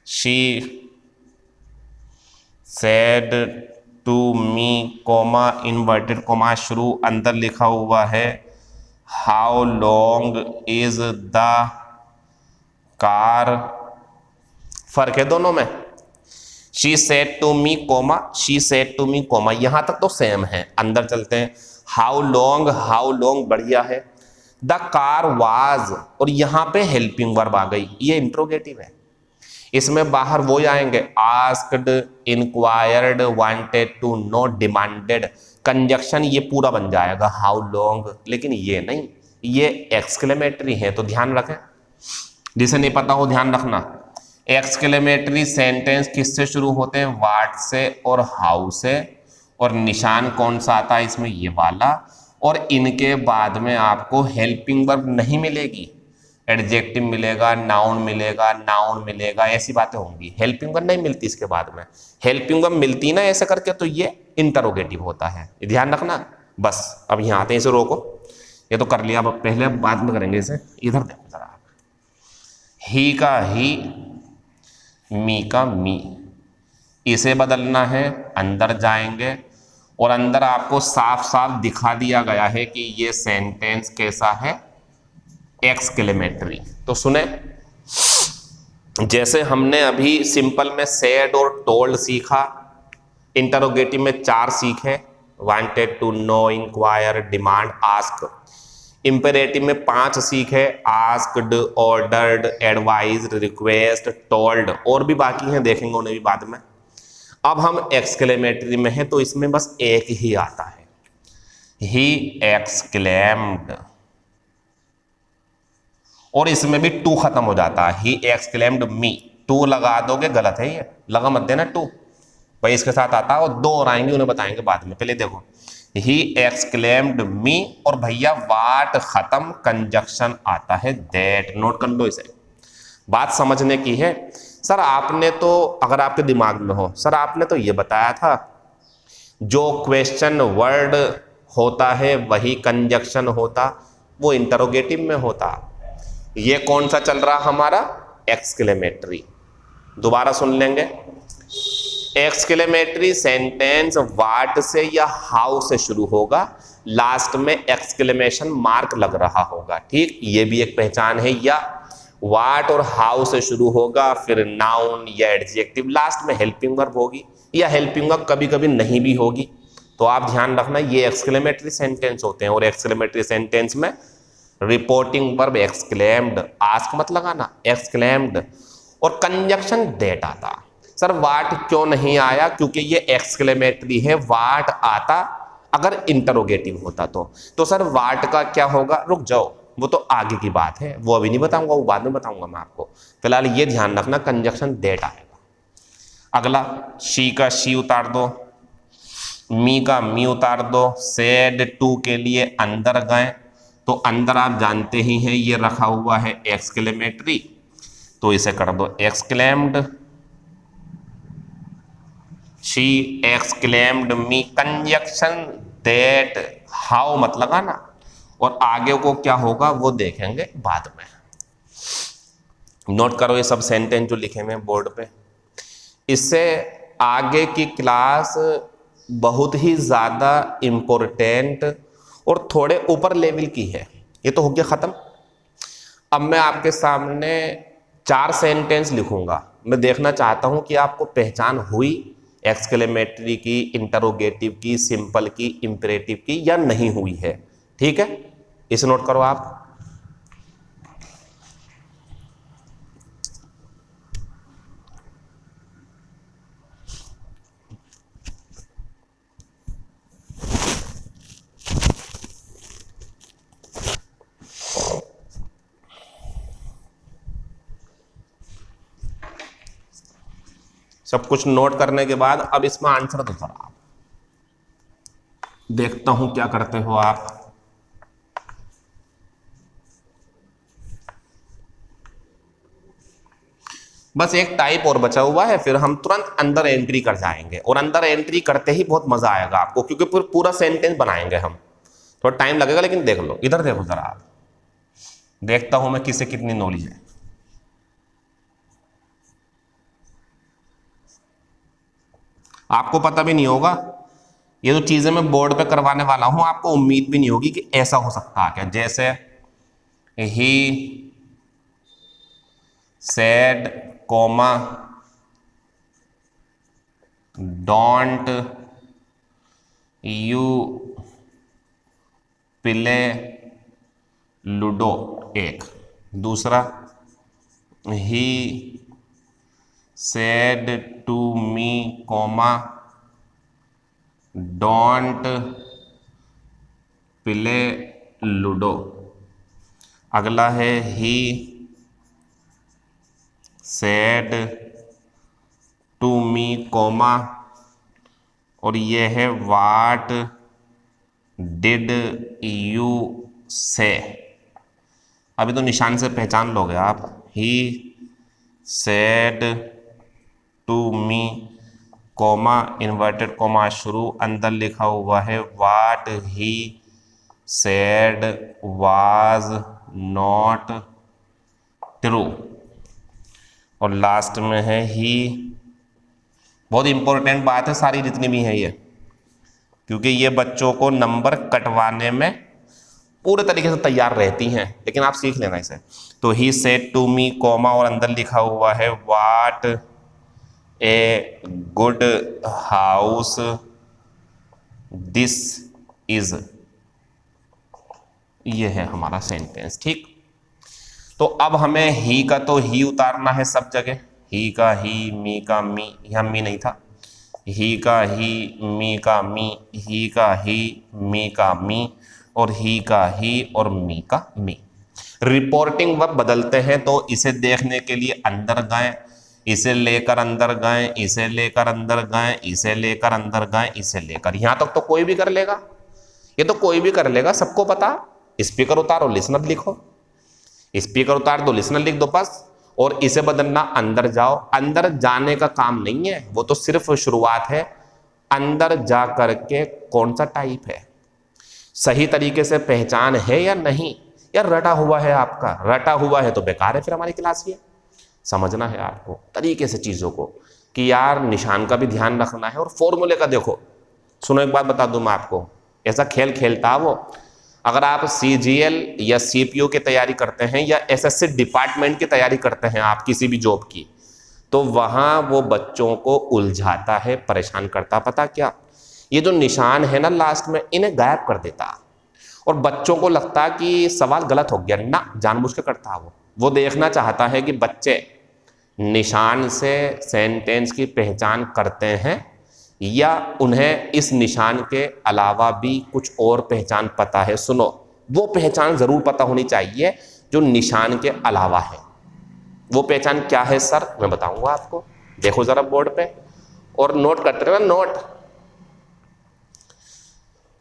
She said to me comma, inverted comma शुरू, अंदर लिखा हुआ है how long is the car. फर्क है दोनों में। She said to me comma, she said to me comma, यहां तक तो सेम है। अंदर चलते हैं। हाउ लॉन्ग बढ़िया है। द कार वाज, और यहां पे हेल्पिंग वर्ब आ गई, ये इंट्रोगेटिव है। इसमें बाहर वो आएंगे asked, inquired, wanted to know, demanded, conjunction ये पूरा बन जाएगा हाउ लॉन्ग। लेकिन ये नहीं, ये एक्सक्लेमेटरी है, तो ध्यान रखें। जिसे नहीं पता हो ध्यान रखना। एक्सक्लेमेटरी सेंटेंस किससे शुरू होते हैं? वाट से और हाउ से, और निशान कौन सा आता है इसमें? ये वाला। और इनके बाद में आपको हेल्पिंग वर्ब नहीं मिलेगी, एडजेक्टिव मिलेगा, नाउन मिलेगा, ऐसी बातें होंगी। हेल्पिंग वर्ब नहीं मिलती इसके बाद में। हेल्पिंग वर्ब मिलती ना ऐसे करके, तो ये इंटरोगेटिव होता है, ध्यान रखना। बस अब यहाँ आते हैं, इसे रोको, ये तो कर लिया, अब पहले बाद में करेंगे इसे। इधर देखो जरा आप, ही का ही, मी का मी, इसे बदलना है। अंदर जाएंगे और अंदर आपको साफ साफ दिखा दिया गया है कि ये सेंटेंस कैसा है, एक्सक्लेमेटरी। तो सुने, जैसे हमने अभी सिंपल में सेड और टोल्ड सीखा, इंटरोगेटिव में 4 सीखे, wanted to know, inquire, demand, ask. Imperative में 5 सीखे, asked, ordered, advised, request, told, और भी बाकी हैं, देखेंगे उन्हें भी बाद में। अब हम एक्सक्लेमेटरी में हैं, तो इसमें बस एक ही आता है, ही एक्सक्लेम्ड, और इसमें भी टू खत्म हो जाता है, ही एक्सक्लेम्ड मी। टू लगा दोगे गलत है, ये लगा मत देना टू भाई, इसके साथ आता है, और 2 और आएंगे, उन्हें बताएंगे बाद में। पहले देखो, ही एक्सक्लेम्ड मी, और भैया वाट खत्म कंजक्शन आता है दैट। नोट कर लो इसे, बात समझने की है। सर आपने तो, अगर आपके दिमाग में हो, सर आपने तो ये बताया था जो क्वेश्चन वर्ड होता है वही कंजक्शन होता, वो इंटरोगेटिव में होता। ये कौन सा चल रहा हमारा? एक्सक्लेमेटरी। दोबारा सुन लेंगे। एक्सक्लेमेटरी सेंटेंस वाट से या हाउ से शुरू होगा, लास्ट में एक्सक्लेमेशन मार्क लग रहा होगा। ठीक, ये भी एक पहचान है। या वाट और हाउ से शुरू होगा, फिर नाउन या एडजेक्टिव, लास्ट में हेल्पिंग वर्ब होगी, या हेल्पिंग वर्ब कभी कभी नहीं भी होगी। तो आप ध्यान रखना, ये एक्सक्लेमेटरी सेंटेंस होते हैं। और एक्सक्लेमेटरी सेंटेंस में रिपोर्टिंग वर्ब एक्सक्लेम्ड, आस्क मत लगाना, एक्सक्लेम्ड, और कंजक्शन दैट आता। सर वाट क्यों नहीं आया? क्योंकि ये एक्सक्लेमेटरी है। वाट आता अगर इंटरोगेटिव होता तो सर वाट का क्या होगा? रुक जाओ, वो तो आगे की बात है, वो अभी नहीं बताऊंगा, वो बाद में बताऊंगा मैं आपको। फिलहाल ये ध्यान रखना, कंजक्शन दैट आएगा। अगला, शी का शी उतार दो, मी का मी उतार दो, सेड टू के लिए अंदर गए, तो अंदर आप जानते ही हैं ये रखा हुआ है एक्सक्लेमेटरी, तो इसे कर दो exclaimed. She exclaimed me, conjunction that, how मत लगाना, और आगे को क्या होगा वो देखेंगे बाद में। नोट करो ये सब सेंटेंस जो लिखे हुए हैं बोर्ड पे। इससे आगे की क्लास बहुत ही ज़्यादा इम्पोर्टेंट और थोड़े ऊपर लेवल की है। ये तो हो गया ख़त्म। अब मैं आपके सामने 4 सेंटेंस लिखूंगा। मैं देखना चाहता हूं कि आपको पहचान हुई एक्सक्लेमेटरी की, इंटरोगेटिव की, सिंपल की, इंपरेटिव की, या नहीं हुई है। ठीक है, इसे नोट करो आप। सब कुछ नोट करने के बाद अब इसमें आंसर दो जरा आप। देखता हूं क्या करते हो आप। बस एक टाइप और बचा हुआ है, फिर हम तुरंत अंदर एंट्री कर जाएंगे, और अंदर एंट्री करते ही बहुत मजा आएगा आपको, क्योंकि पूरा सेंटेंस बनाएंगे हम। थोड़ा टाइम लगेगा, लेकिन देख लो, इधर देखो जरा आप। देखता हूं मैं किसे कितनी नॉलेज है। आपको पता भी नहीं होगा, ये जो चीजें मैं बोर्ड पे करवाने वाला हूं, आपको उम्मीद भी नहीं होगी कि ऐसा हो सकता है क्या। जैसे he said comma don't you play ludo, एक। दूसरा, he said to me comma don't play ludo. अगला है he said to me comma, और ये है वाट डिड यू से। अभी तो निशान से पहचान लोगे आप। He said to me comma, inverted comma शुरू, अंदर लिखा हुआ है what he said was not true, और लास्ट में है ही। बहुत इंपॉर्टेंट बात है सारी जितनी भी है ये, क्योंकि ये बच्चों को नंबर कटवाने में पूरे तरीके से तैयार रहती हैं, लेकिन आप सीख लेना इसे। तो he said to me comma, और अंदर लिखा हुआ है what a good house this is. ये है हमारा सेंटेंस। ठीक, तो अब हमें ही का तो ही उतारना है सब जगह। ही का ही, मी का मी, यहाँ मी नहीं था। ही का ही, मी का मी, ही का ही, मी का मी, और ही का ही और मी का मी। रिपोर्टिंग वर्ब बदलते हैं, तो इसे देखने के लिए अंदर गए, इसे लेकर अंदर गए, इसे लेकर अंदर गए, इसे लेकर अंदर गए, इसे लेकर। यहां तक तो कोई भी कर लेगा, ये तो कोई भी कर लेगा, सबको पता। स्पीकर उतारो, लिसनर लिखो, स्पीकर उतार दो, लिसनर लिख दो बस। और इसे बदलना अंदर जाओ, अंदर जाने का काम नहीं है, वो तो सिर्फ शुरुआत है। अंदर जा करके कौन सा टाइप है, सही तरीके से पहचान है या नहीं, या रटा हुआ है आपका। रटा हुआ है तो बेकार है फिर हमारी क्लास। ये समझना है आपको तरीके से चीज़ों को, कि यार निशान का भी ध्यान रखना है और फॉर्मूले का। देखो सुनो, एक बात बता दूं मैं आपको, ऐसा खेल खेलता वो, अगर आप CGL या CPU की तैयारी करते हैं या SSC डिपार्टमेंट की तैयारी करते हैं आप किसी भी जॉब की, तो वहाँ वो बच्चों को उलझाता है, परेशान करता। पता क्या, ये जो निशान है ना लास्ट में, इन्हें गायब कर देता और बच्चों को लगता कि सवाल गलत हो गया ना, जानबूझ के करता वो देखना चाहता है कि बच्चे निशान से सेंटेंस की पहचान करते हैं या उन्हें इस निशान के अलावा भी कुछ और पहचान पता है। सुनो, वो पहचान जरूर पता होनी चाहिए जो निशान के अलावा है। वो पहचान क्या है सर, मैं बताऊंगा आपको। देखो जरा बोर्ड पे और नोट करते रहना, नोट।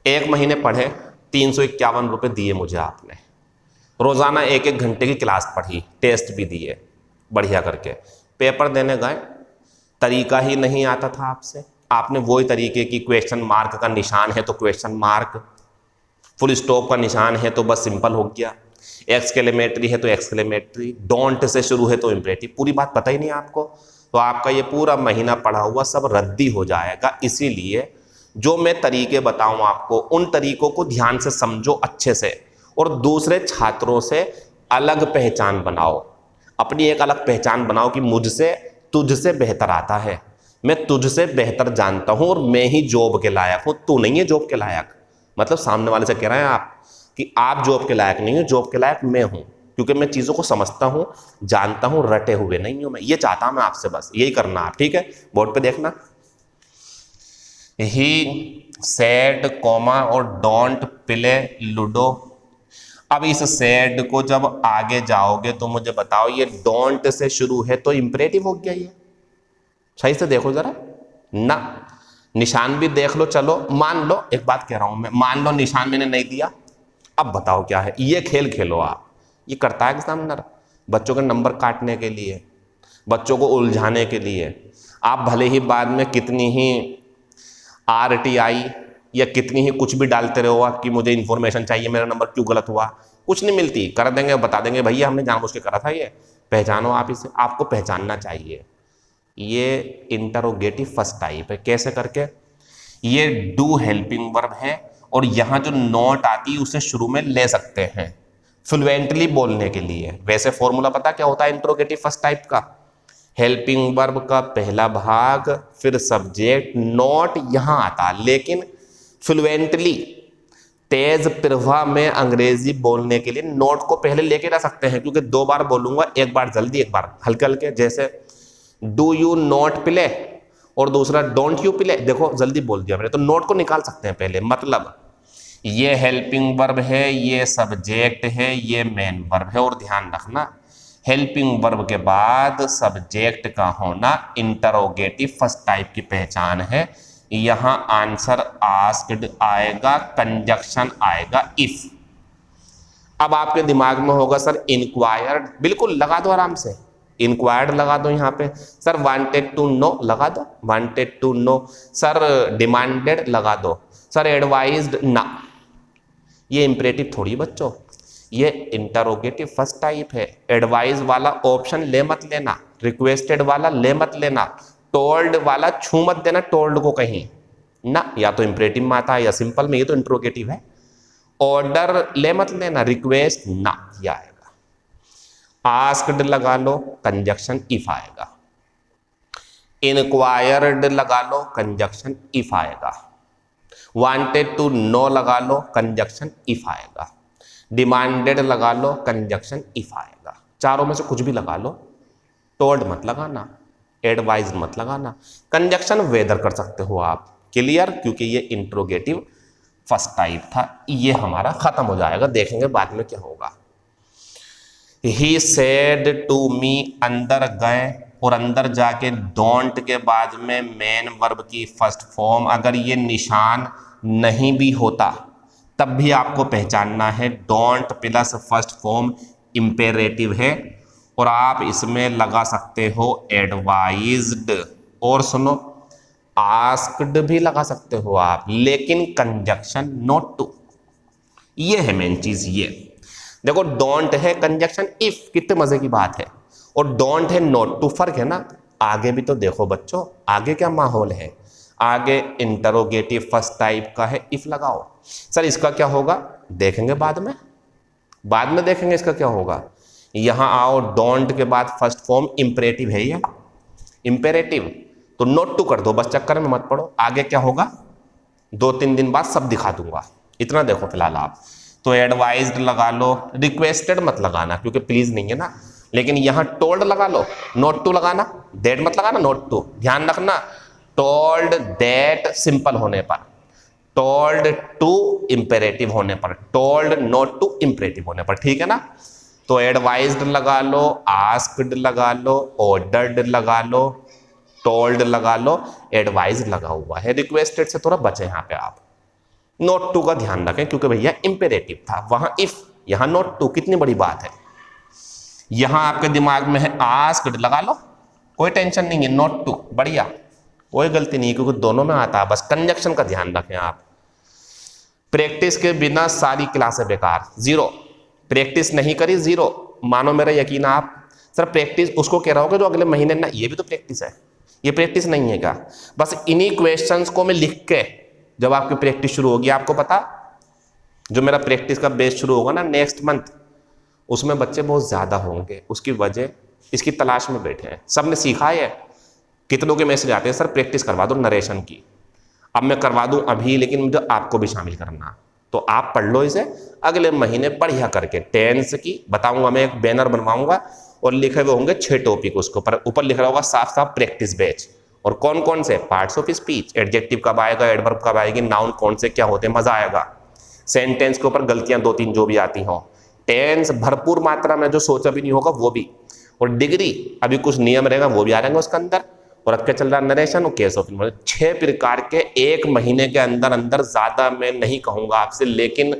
1 महीने पढ़े, 351 रुपये दिए मुझे आपने। रोजाना 1-1 घंटे की क्लास पढ़ी, टेस्ट भी दिए बढ़िया करके। पेपर देने गए, तरीका ही नहीं आता था आपसे। आपने वही तरीके की, क्वेश्चन मार्क का निशान है तो क्वेश्चन मार्क, फुल स्टॉप का निशान है तो बस सिंपल हो गया, एक्सक्लेमेटरी है तो एक्सक्लेमेटरी, डोंट से शुरू है तो इम्परेटिव। पूरी बात पता ही नहीं आपको, तो आपका ये पूरा महीना पढ़ा हुआ सब रद्दी हो जाएगा। इसीलिए जो मैं तरीके बताऊं आपको, उन तरीकों को ध्यान से समझो अच्छे से, और दूसरे छात्रों से अलग पहचान बनाओ। अपनी एक अलग पहचान बनाओ कि मुझसे तुझसे बेहतर आता है, मैं तुझसे बेहतर जानता हूं और मैं ही जॉब के लायक हूं, तू नहीं है जॉब के लायक। मतलब सामने वाले से कह रहे हैं आप कि आप जॉब के लायक नहीं हो, जॉब के लायक मैं हूं, क्योंकि मैं चीजों को समझता हूं, जानता हूं, रटे हुए नहीं हूं मैं। ये चाहता हूं मैं आपसे, बस यही करना आप, ठीक है। बोर्ड पे देखना, ही सेड कॉमा और डोंट प्ले लूडो। अब इस सेड को जब आगे जाओगे तो मुझे बताओ, ये डोंट से शुरू है तो इंपरेटिव हो गया। ये सही से देखो जरा ना, निशान भी देख लो। चलो मान लो, एक बात कह रहा हूं मैं, मान लो निशान मैंने नहीं दिया, अब बताओ क्या है। ये खेल खेलो आप, ये करता है एग्जामिनर बच्चों के नंबर काटने के लिए, बच्चों को उलझाने के लिए। आप भले ही बाद में कितनी ही RTI या कितनी ही कुछ भी डालते रहो कि मुझे इन्फॉर्मेशन चाहिए, मेरा नंबर क्यों गलत हुआ, कुछ नहीं मिलती। कर देंगे, बता देंगे भैया हमने जानबूझ के करा था। ये पहचानो आप इसे, आपको पहचानना चाहिए। ये इंटरोगेटिव फर्स्ट टाइप है। कैसे करके, ये डू हेल्पिंग वर्ब है और यहाँ जो नॉट आती है उसे शुरू में ले सकते हैं फ्लुएंटली बोलने के लिए। वैसे फॉर्मूला पता क्या होता है इंटरोगेटिव फर्स्ट टाइप का, हेल्पिंग वर्ब का पहला भाग फिर सब्जेक्ट, नॉट यहां आता, लेकिन फ्लुएंटली तेज प्रवाह में अंग्रेजी बोलने के लिए नोट को पहले लेके रह सकते हैं, क्योंकि 2 बार बोलूंगा, एक बार जल्दी एक बार हल्के हल्के। जैसे डू यू नॉट प्ले और दूसरा डोंट यू प्ले, देखो जल्दी बोल दिया मैंने, तो नोट को निकाल सकते हैं पहले। मतलब ये हेल्पिंग वर्ब है, ये सब्जेक्ट है, ये मेन वर्ब है। और ध्यान रखना, हेल्पिंग वर्ब के बाद सब्जेक्ट का होना इंटरोगेटिव फर्स्ट टाइप की पहचान है। यहां आंसर आस्क्ड आएगा, कंजक्शन आएगा इफ। अब आपके दिमाग में होगा सर इंक्वायर्ड, बिल्कुल लगा दो आराम से, इंक्वायर्ड लगा दो यहाँ पे। सर वांटेड टू नो लगा दो, wanted to know. Sir demanded लगा दो, सर एडवाइज्ड ना। ये इंपरेटिव थोड़ी बच्चों, ये इंटरोगेटिव फर्स्ट टाइप है। एडवाइज वाला ऑप्शन ले मत लेना, रिक्वेस्टेड वाला ले मत लेना, टोल्ड वाला छू मत देना टोल्ड को कहीं ना, या तो इंपरेटिव में आता है या सिंपल में, ये तो इंटरोगेटिव है। ऑर्डर ले मत लेना, रिक्वेस्ट ना, ये आएगा। आस्क्ड लगा लो, कंजक्शन इफ आएगा। इंक्वायर्ड लगा लो, कंजक्शन इफ आएगा। वांटेड टू नो लगा लो, कंजक्शन इफ आएगा। डिमांडेड लगा लो, कंजक्शन इफ आएगा। चारों में से कुछ भी लगा लो, टोल्ड मत लगाना, एडवाइज मत लगाना। कंजक्शन वेदर कर सकते हो आप, क्लियर, क्योंकि ये इंट्रोगेटिव फर्स्ट टाइप था। ये हमारा खत्म हो जाएगा, देखेंगे बाद में क्या होगा। ही सेड टू मी, अंदर गए, और अंदर जाके डोंट के बाद में मेन वर्ब की फर्स्ट फॉर्म, अगर ये निशान नहीं भी होता तब भी आपको पहचानना है don't plus first form imperative है, और आप इसमें लगा सकते हो एडवाइज्ड, और सुनो आस्क्ड भी लगा सकते हो आप, लेकिन कंजक्शन नॉट टू, ये है मेन चीज। ये देखो डोंट है कंजक्शन इफ, कितने मजे की बात है, और डोंट है नॉट टू, फर्क है ना। आगे भी तो देखो बच्चों, आगे क्या माहौल है, आगे इंटरोगेटिव फर्स्ट टाइप का है, इफ लगाओ। सर इसका क्या होगा देखेंगे बाद में देखेंगे इसका क्या होगा। यहां आओ, डोंट के बाद फर्स्ट फॉर्म इंपेरेटिव है, ये इंपेरेटिव, तो नोट टू कर दो बस, चक्कर में मत पड़ो। आगे क्या होगा 2-3 दिन बाद सब दिखा दूंगा, इतना देखो फिलहाल आप। तो एडवाइज्ड लगा लो, रिक्वेस्टेड मत लगाना क्योंकि प्लीज नहीं है ना, लेकिन यहां टोल्ड लगा लो, नोट टू लगाना, दैट मत लगाना, नोट टू ध्यान रखना। टोल्ड दैट सिंपल होने पर, टोल्ड टू इंपेरेटिव होने पर, टोल्ड नोट टू इंपेरेटिव होने पर, ठीक है ना। तो एडवाइज्ड लगा लो, आस्क्ड लगा लो, ऑर्डर्ड लगा लो, टोल्ड लगा लो, एडवाइज्ड लगा हुआ है। रिक्वेस्टेड से थोड़ा बचे यहां पे आप। नोट टू का ध्यान रखें क्योंकि भैया इंपेरेटिव था, वहां इफ, यहां नोट टू, कितनी बड़ी बात है। यहां आपके दिमाग में है आस्क्ड लगा लो, कोई टेंशन नहीं है, नोट टू बढ़िया, कोई गलती नहीं क्योंकि दोनों में आता है, बस कंजक्शन का ध्यान रखें आप। प्रैक्टिस के बिना सारी क्लासें बेकार, जीरो। प्रैक्टिस नहीं करी जीरो, मानो मेरा यकीन आप। सर प्रैक्टिस उसको कह रहा होगा जो अगले महीने ना, ये भी तो प्रैक्टिस है, ये प्रैक्टिस नहीं है क्या। बस इन्हीं क्वेश्चंस को मैं लिख के जब आपकी प्रैक्टिस शुरू होगी, आपको पता जो मेरा प्रैक्टिस का बेस शुरू होगा ना नेक्स्ट मंथ, उसमें बच्चे बहुत ज्यादा होंगे, उसकी वजह इसकी तलाश में बैठे हैं। सबने सीखा है, कितनों के मैसेज आते हैं सर प्रैक्टिस करवा दो नरेशन की। अब मैं करवा दूं अभी, लेकिन मुझे आपको भी शामिल करना, तो आप पढ़ लो इसे, अगले महीने बढ़िया करके टेंस की बताऊंगा। मैं एक बैनर बनवाऊंगा और लिखे हुए होंगे 6 टॉपिक, उसके ऊपर लिखा होगा साफ साफ प्रैक्टिस बैच, और कौन कौन से पार्ट्स ऑफ स्पीच, एडजेक्टिव कब आएगा, एडवर्ब कब आएगी, नाउन कौन से क्या होते हैं, मजा आएगा। सेंटेंस के ऊपर गलतियां 2-3 जो भी आती हो, टेंस भरपूर मात्रा में जो सोचा भी नहीं होगा वो भी, और डिग्री अभी कुछ नियम रहेगा वो भी आ जाएंगे उसके अंदर, और अब क्या चल रहा है नरेशन और केस ऑफ। 6 प्रकार के एक महीने के अंदर अंदर, ज्यादा मैं नहीं कहूंगा आपसे, लेकिन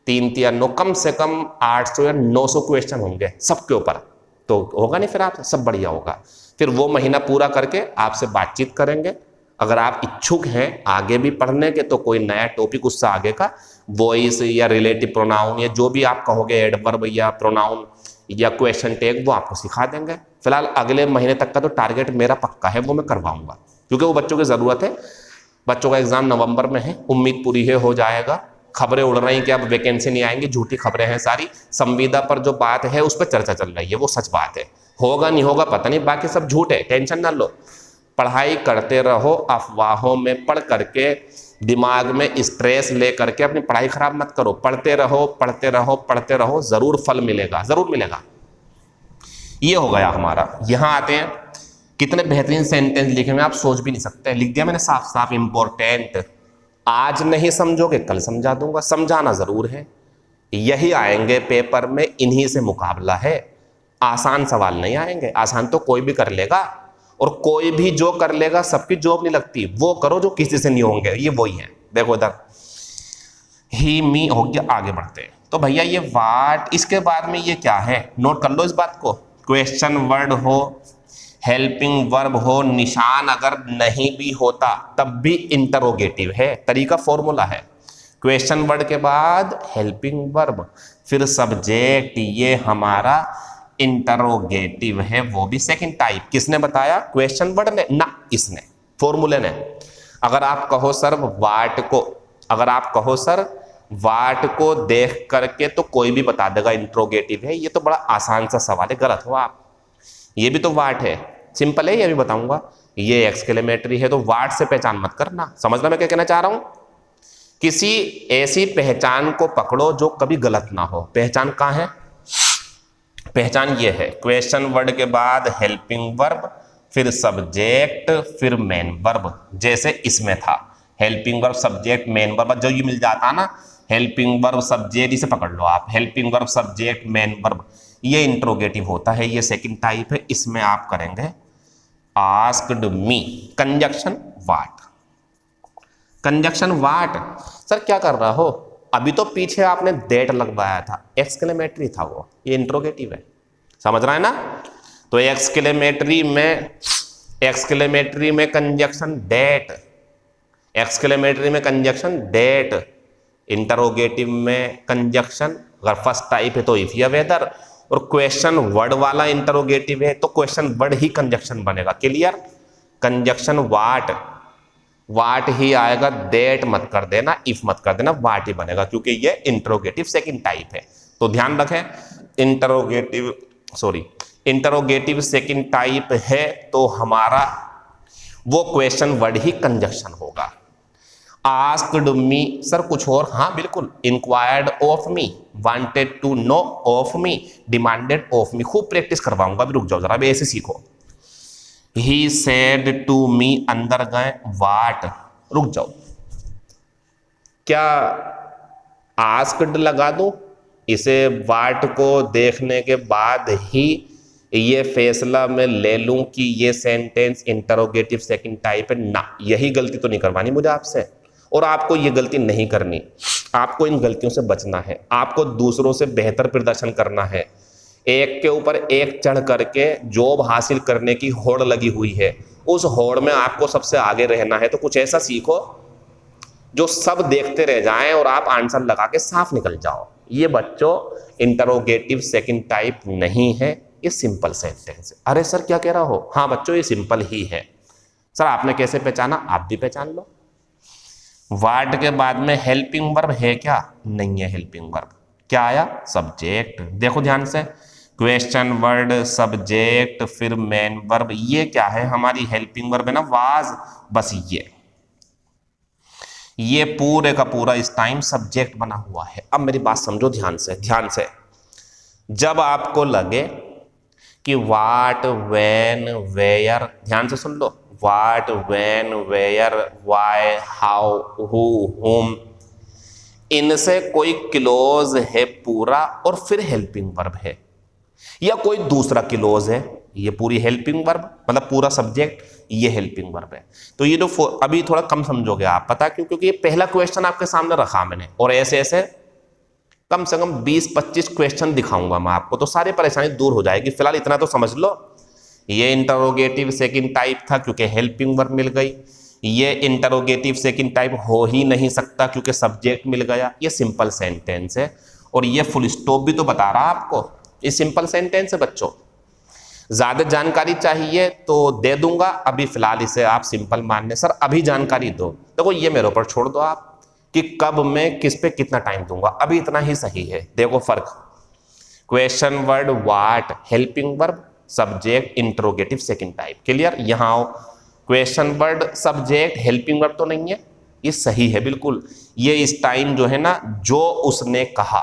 3 या 9 कम से कम 800 या 900 क्वेश्चन होंगे सबके ऊपर, तो होगा नहीं फिर आप सब बढ़िया होगा। फिर वो महीना पूरा करके आपसे बातचीत करेंगे। अगर आप इच्छुक हैं आगे भी पढ़ने के, तो कोई नया टॉपिक उससे आगे का, वॉइस या रिलेटिव प्रोनाउन या जो भी आप कहोगे, एडवर्ब या प्रोनाउन या क्वेश्चन टैग, वो आपको सिखा देंगे। फिलहाल अगले महीने तक का तो टारगेट मेरा पक्का है, वो मैं करवाऊंगा क्योंकि वो बच्चों की जरूरत है। बच्चों का एग्जाम नवंबर में है, उम्मीद पूरी है हो जाएगा। खबरें उड़ रही कि अब वैकेंसी नहीं आएंगी, झूठी खबरें हैं सारी। संविदा पर जो बात है उस पर चर्चा चल रही है, वो सच बात है, होगा नहीं होगा पता नहीं, बाकी सब झूठ है, टेंशन ना लो। पढ़ाई करते रहो, अफवाहों में पढ़ करके दिमाग में स्ट्रेस ले करके अपनी पढ़ाई खराब मत करो। पढ़ते रहो पढ़ते रहो पढ़ते रहो, जरूर फल मिलेगा, जरूर मिलेगा। ये हो गया हमारा। यहां आते हैं, कितने बेहतरीन सेंटेंस लिखे हुए आप सोच भी नहीं सकते, लिख दिया मैंने साफ साफ इंपॉर्टेंट। आज नहीं समझोगे कल समझा दूंगा, समझाना जरूर है। यही आएंगे पेपर में, इन्हीं से मुकाबला है। आसान सवाल नहीं आएंगे, आसान तो कोई भी कर लेगा, और कोई भी जो कर लेगा सबकी जॉब नहीं लगती। वो करो जो किसी से नहीं होंगे, ये वही है। देखो इधर ही मी हो गया, आगे बढ़ते हैं। तो भैया ये वाट, इसके बाद में ये क्या है, नोट कर लो इस बात को। क्वेश्चन वर्ड हो, हेल्पिंग वर्ब हो, निशान अगर नहीं भी होता तब भी इंटरोगेटिव है, तरीका फॉर्मूला है। क्वेश्चन वर्ड के बाद हेल्पिंग वर्ब, फिर सब्जेक्ट, ये हमारा इंटरोगेटिव है, वो भी सेकंड टाइप। किसने बताया, क्वेश्चन वर्ड ने ना, इसने फॉर्मूले ने। अगर आप कहो सर वाट को, अगर आप कहो सर वाट को देख करके तो कोई भी बता देगा इंटरोगेटिव है, ये तो बड़ा आसान सा सवाल है, गलत हो आप। ये भी तो वाट है, सिंपल है, ये भी बताऊंगा। ये एक्सक्लेमेटरी है, तो वाट से पहचान मत करना, समझना मैं क्या कहना चाह रहा हूं। किसी ऐसी पहचान को पकड़ो जो कभी गलत ना हो। पहचान कहाँ है, पहचान ये है, क्वेश्चन वर्ड के बाद हेल्पिंग वर्ब, फिर सब्जेक्ट, फिर मेन वर्ब। जैसे इसमें था helping verb subject main verb, जो ये मिल जाता ना, हेल्पिंग वर्ब सब्जेक्ट, इसे पकड़ लो आप, helping verb subject main verb, ये इंट्रोगेटिव होता है, ये सेकंड टाइप है। इसमें आप करेंगे आस्क्ड मी, कंजक्शन वाट। कंजक्शन वाट, सर क्या कर रहा हो, अभी तो पीछे आपने दैट लगवाया था, एक्सक्लेमेटरी था वो, ये इंट्रोगेटिव है, समझ रहा है ना। तो एक्सक्लेमेटरी में कंजक्शन दैट, एक्सक्लेमेटरी में कंजक्शन दैट, इंटरोगेटिव में कंजक्शन, अगर फर्स्ट टाइप है तो इफ या वेदर, और क्वेश्चन वर्ड वाला इंटरोगेटिव है तो क्वेश्चन वर्ड ही कंजक्शन बनेगा। क्लियर। कंजक्शन वाट ही आएगा, दैट मत कर देना, इफ मत कर देना, वाट ही बनेगा, क्योंकि ये इंटरोगेटिव सेकंड टाइप है। तो ध्यान रखें, इंटरोगेटिव सेकंड टाइप है तो हमारा वो क्वेश्चन वर्ड ही कंजक्शन होगा। आस्क्ड मी, सर कुछ और, हाँ बिल्कुल, inquired of me, wanted to know of me, demanded of me, खूब प्रैक्टिस करवाऊंगा, अभी रुक जाओ जरा, अभी ऐसे सीखो। ही सेड टू मी, अंदर गए, वाट, रुक जाओ, क्या आस्क्ड लगा दो, इसे वाट को देखने के बाद ही ये फैसला मैं ले लूं कि ये सेंटेंस इंटरोगेटिव सेकंड टाइप है ना। यही गलती तो नहीं करवानी मुझे आपसे, और आपको ये गलती नहीं करनी, आपको इन गलतियों से बचना है, आपको दूसरों से बेहतर प्रदर्शन करना है। एक के ऊपर एक चढ़ करके जॉब हासिल करने की होड़ लगी हुई है, उस होड़ में आपको सबसे आगे रहना है। तो कुछ ऐसा सीखो जो सब देखते रह जाएं और आप आंसर लगा के साफ निकल जाओ। ये बच्चों इंटरोगेटिव सेकंड टाइप नहीं है, ये सिंपल सेंटेंस है। अरे सर क्या कह रहा हो, हाँ बच्चों ये सिंपल ही है। सर आपने कैसे पहचाना, आप भी पहचान लो। वाट के बाद में हेल्पिंग वर्ब है क्या, नहीं है हेल्पिंग वर्ब, क्या आया, सब्जेक्ट। देखो ध्यान से, क्वेश्चन वर्ड, सब्जेक्ट, फिर मेन वर्ब, ये क्या है, हमारी हेल्पिंग वर्ब है ना, वाज, बस ये पूरे का पूरा इस टाइम सब्जेक्ट बना हुआ है। अब मेरी बात समझो ध्यान से, जब आपको लगे कि वाट, व्हेन, वेयर, ध्यान से सुन लो, what, when, where, why, how, who, whom, इनसे कोई क्लोज है पूरा और फिर हेल्पिंग वर्ब है, या कोई दूसरा क्लोज है, ये पूरी हेल्पिंग वर्ब, मतलब पूरा सब्जेक्ट, ये हेल्पिंग वर्ब है। तो ये जो अभी थोड़ा कम समझोगे आप, पता क्यों, क्योंकि ये पहला क्वेश्चन आपके सामने रखा मैंने, और ऐसे ऐसे कम से कम 20-25 क्वेश्चन दिखाऊंगा मैं आपको, तो सारी परेशानी दूर हो जाएगी। फिलहाल इतना तो समझ लो, ये इंटरोगेटिव सेकंड टाइप था क्योंकि हेल्पिंग वर्ब मिल गई, ये इंटरोगेटिव सेकंड टाइप हो ही नहीं सकता क्योंकि सब्जेक्ट मिल गया, ये सिंपल सेंटेंस है, और ये फुल स्टॉप भी तो बता रहा आपको, ये सिंपल सेंटेंस है बच्चों। ज्यादा जानकारी चाहिए तो दे दूंगा, अभी फिलहाल इसे आप सिंपल मान लें। सर अभी जानकारी दो, देखो ये मेरे ऊपर छोड़ दो आप कि कब मैं किस पे कितना टाइम दूंगा, अभी इतना ही सही है। देखो फर्क, question word what, helping verb, subject, interrogative second type. Clear. यहां आओ, question word, subject, helping verb तो नहीं है, ये सही है बिल्कुल। ये इस टाइम जो है ना, जो उसने कहा,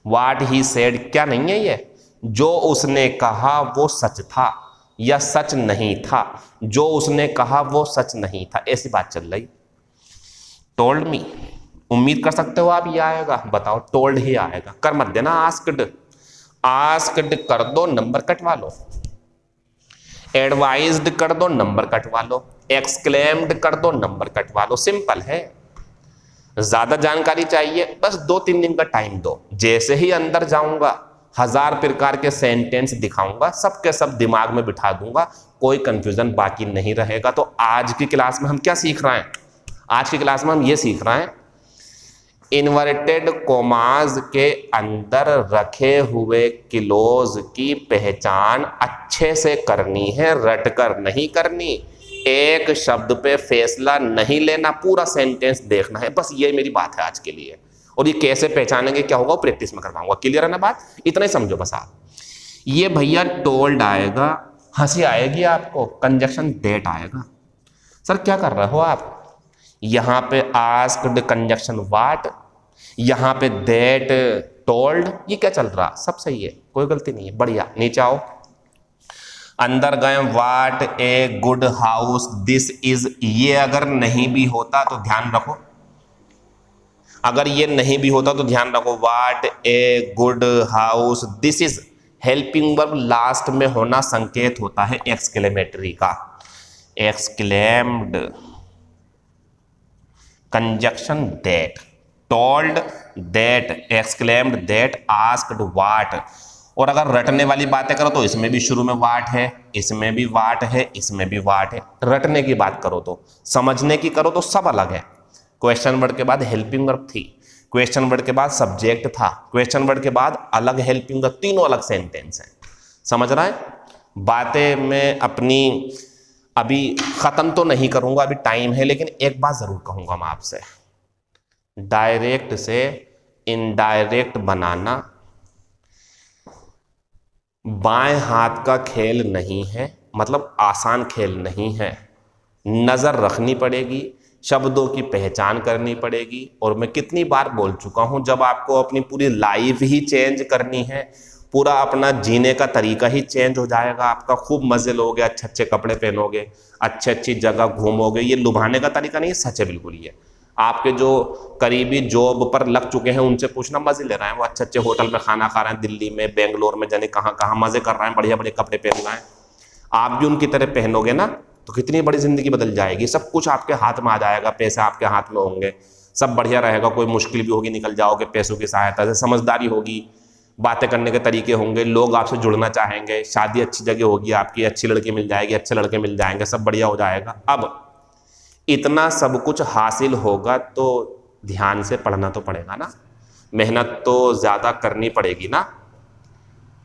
वाट ही सेड, क्या नहीं है ये, जो उसने कहा वो सच था या सच नहीं था, जो उसने कहा वो सच नहीं था, ऐसी बात चल रही। टोल्ड मी, उम्मीद कर सकते हो आप ये आएगा, बताओ, टोल्ड ही आएगा, कर मत देना आस्क्ड, आस्क्ड कर दो, नंबर कटवा लो, एडवाइज्ड कर दो, नंबर कटवा लो, एक्सक्लेम्ड कर दो, नंबर कटवा लो, सिंपल है। ज्यादा जानकारी चाहिए, बस 2-3 दिन का टाइम दो, जैसे ही अंदर जाऊंगा 1000 प्रकार के सेंटेंस दिखाऊंगा, सबके सब दिमाग में बिठा दूंगा, कोई कंफ्यूजन बाकी नहीं रहेगा। तो आज की क्लास में हम क्या सीख रहे हैं, आज की क्लास में हम ये सीख रहे हैं, इन्वर्टेड कोमाज के अंदर रखे हुए क्लोज की पहचान अच्छे से करनी है, रटकर नहीं करनी, एक शब्द पे फैसला नहीं लेना, पूरा सेंटेंस देखना है, बस ये मेरी बात है आज के लिए। और ये कैसे पहचानेंगे, क्या होगा, प्रैक्टिस में करवाऊंगा। क्लियर है ना बात, इतना ही समझो बस आप। ये भैया टोल्ड आएगा, हंसी आएगी आपको, कंजक्शन दैट आएगा। सर क्या कर रहे हो आप, यहां पे आस्क्ड कंजक्शन वाट, यहां पे दैट टोल्ड, ये क्या चल रहा, सब सही है, कोई गलती नहीं है, बढ़िया। नीचे आओ, अंदर गए, what a good house this is, ये अगर नहीं भी होता तो ध्यान रखो, अगर ये नहीं भी होता तो ध्यान रखो, what a good house this is, helping verb last में होना संकेत होता है एक्सक्लेमेटरी का, exclaimed, conjunction that, told, that, exclaimed, that, asked, what. और अगर रटने वाली बातें करो तो इसमें भी शुरू में वाट है, इसमें भी वाट है, इसमें भी वाट है। रटने की बात करो तो, समझने की करो तो सब अलग है। क्वेश्चन वर्ड के बाद हेल्पिंग वर्ब थी, क्वेश्चन वर्ड के बाद सब्जेक्ट था, क्वेश्चन वर्ड के बाद अलग हेल्पिंग वर्ब, तीनों अलग सेंटेंस हैं। समझ रहा है? बातें मैं अपनी अभी खत्म तो नहीं करूंगा, अभी टाइम है, लेकिन एक बात जरूर कहूंगा मैं आपसे, डायरेक्ट से इनडायरेक्ट बनाना बाएं हाथ का खेल नहीं है, मतलब आसान खेल नहीं है। नजर रखनी पड़ेगी, शब्दों की पहचान करनी पड़ेगी। और मैं कितनी बार बोल चुका हूं, जब आपको अपनी पूरी लाइफ ही चेंज करनी है, पूरा अपना जीने का तरीका ही चेंज हो जाएगा आपका। खूब मजे लोगे, अच्छे अच्छे कपड़े पहनोगे, अच्छी अच्छी जगह घूमोगे। ये लुभाने का तरीका नहीं है, सच है बिल्कुल। ये आपके जो करीबी जॉब पर लग चुके हैं उनसे पूछना, मजे ले रहे हैं, वो अच्छे अच्छे होटल में खाना खा रहे हैं, दिल्ली में, बेंगलोर में, जाने कहाँ कहाँ मजे कर रहे हैं, बढ़िया बढ़िया कपड़े पहन रहे हैं। आप भी उनकी तरह पहनोगे ना तो कितनी बड़ी जिंदगी बदल जाएगी। सब कुछ आपके हाथ में आ जाएगा, पैसे आपके हाथ में होंगे, सब बढ़िया रहेगा। कोई मुश्किल भी होगी निकल जाओगे पैसों की सहायता से। समझदारी होगी, बातें करने के तरीके होंगे, लोग आपसे जुड़ना चाहेंगे, शादी अच्छी जगह होगी आपकी, अच्छी लड़की मिल जाएगी, अच्छे लड़के मिल जाएंगे, सब बढ़िया हो जाएगा। अब इतना सब कुछ हासिल होगा तो ध्यान से पढ़ना तो पड़ेगा ना, मेहनत तो ज़्यादा करनी पड़ेगी ना,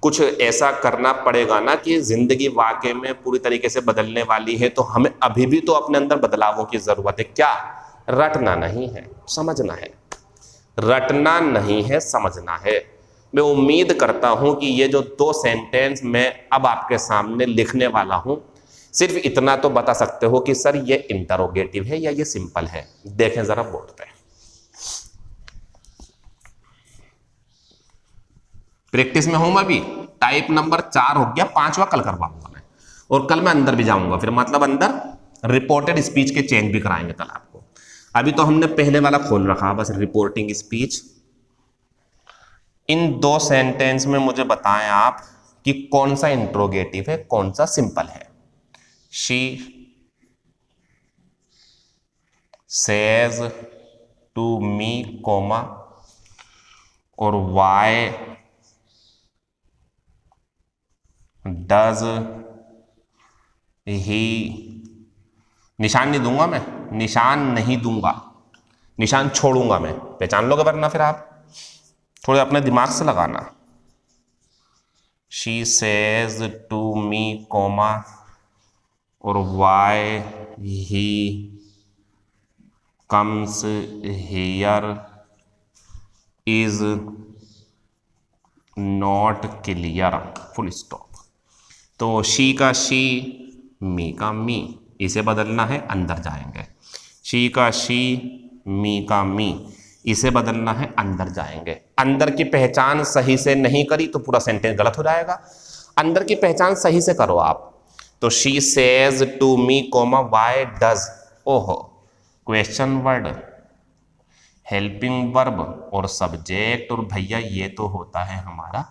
कुछ ऐसा करना पड़ेगा ना कि जिंदगी वाकई में पूरी तरीके से बदलने वाली है। तो हमें अभी भी तो अपने अंदर बदलावों की जरूरत है। क्या? रटना नहीं है, समझना है। रटना नहीं है, समझना है। मैं उम्मीद करता हूं कि ये जो 2 सेंटेंस मैं अब आपके सामने लिखने वाला हूं, सिर्फ इतना तो बता सकते हो कि सर ये इंटरोगेटिव है या ये सिंपल है। देखें जरा बोर्ड पे, प्रैक्टिस में हूं मैं अभी। टाइप नंबर 4 हो गया, 5वां कल करवाऊंगा मैं। और कल मैं अंदर भी जाऊंगा, फिर मतलब अंदर रिपोर्टेड स्पीच के चेंज भी कराएंगे कल आपको। अभी तो हमने पहले वाला खोल रखा, बस रिपोर्टिंग स्पीच। इन 2 सेंटेंस में मुझे बताएं आप कि कौन सा इंट्रोगेटिव है, कौन सा सिंपल है। She says to me comma और वाई डज ही। निशान नहीं दूंगा मैं, निशान नहीं दूंगा, निशान छोड़ूंगा मैं। पहचान लोगे वरना फिर आप थोड़े अपने दिमाग से लगाना। She says to me comma और why he comes here is not clear, full stop. तो शी का शी, मी का मी, इसे बदलना है, अंदर जाएंगे। शी का शी, मी का मी, इसे बदलना है, अंदर जाएंगे। अंदर की पहचान सही से नहीं करी तो पूरा सेंटेंस गलत हो जाएगा। अंदर की पहचान सही से करो आप। तो she says to me comma why does, ओहो, क्वेश्चन वर्ड, हेल्पिंग वर्ब और सब्जेक्ट, और भैया ये तो होता है हमारा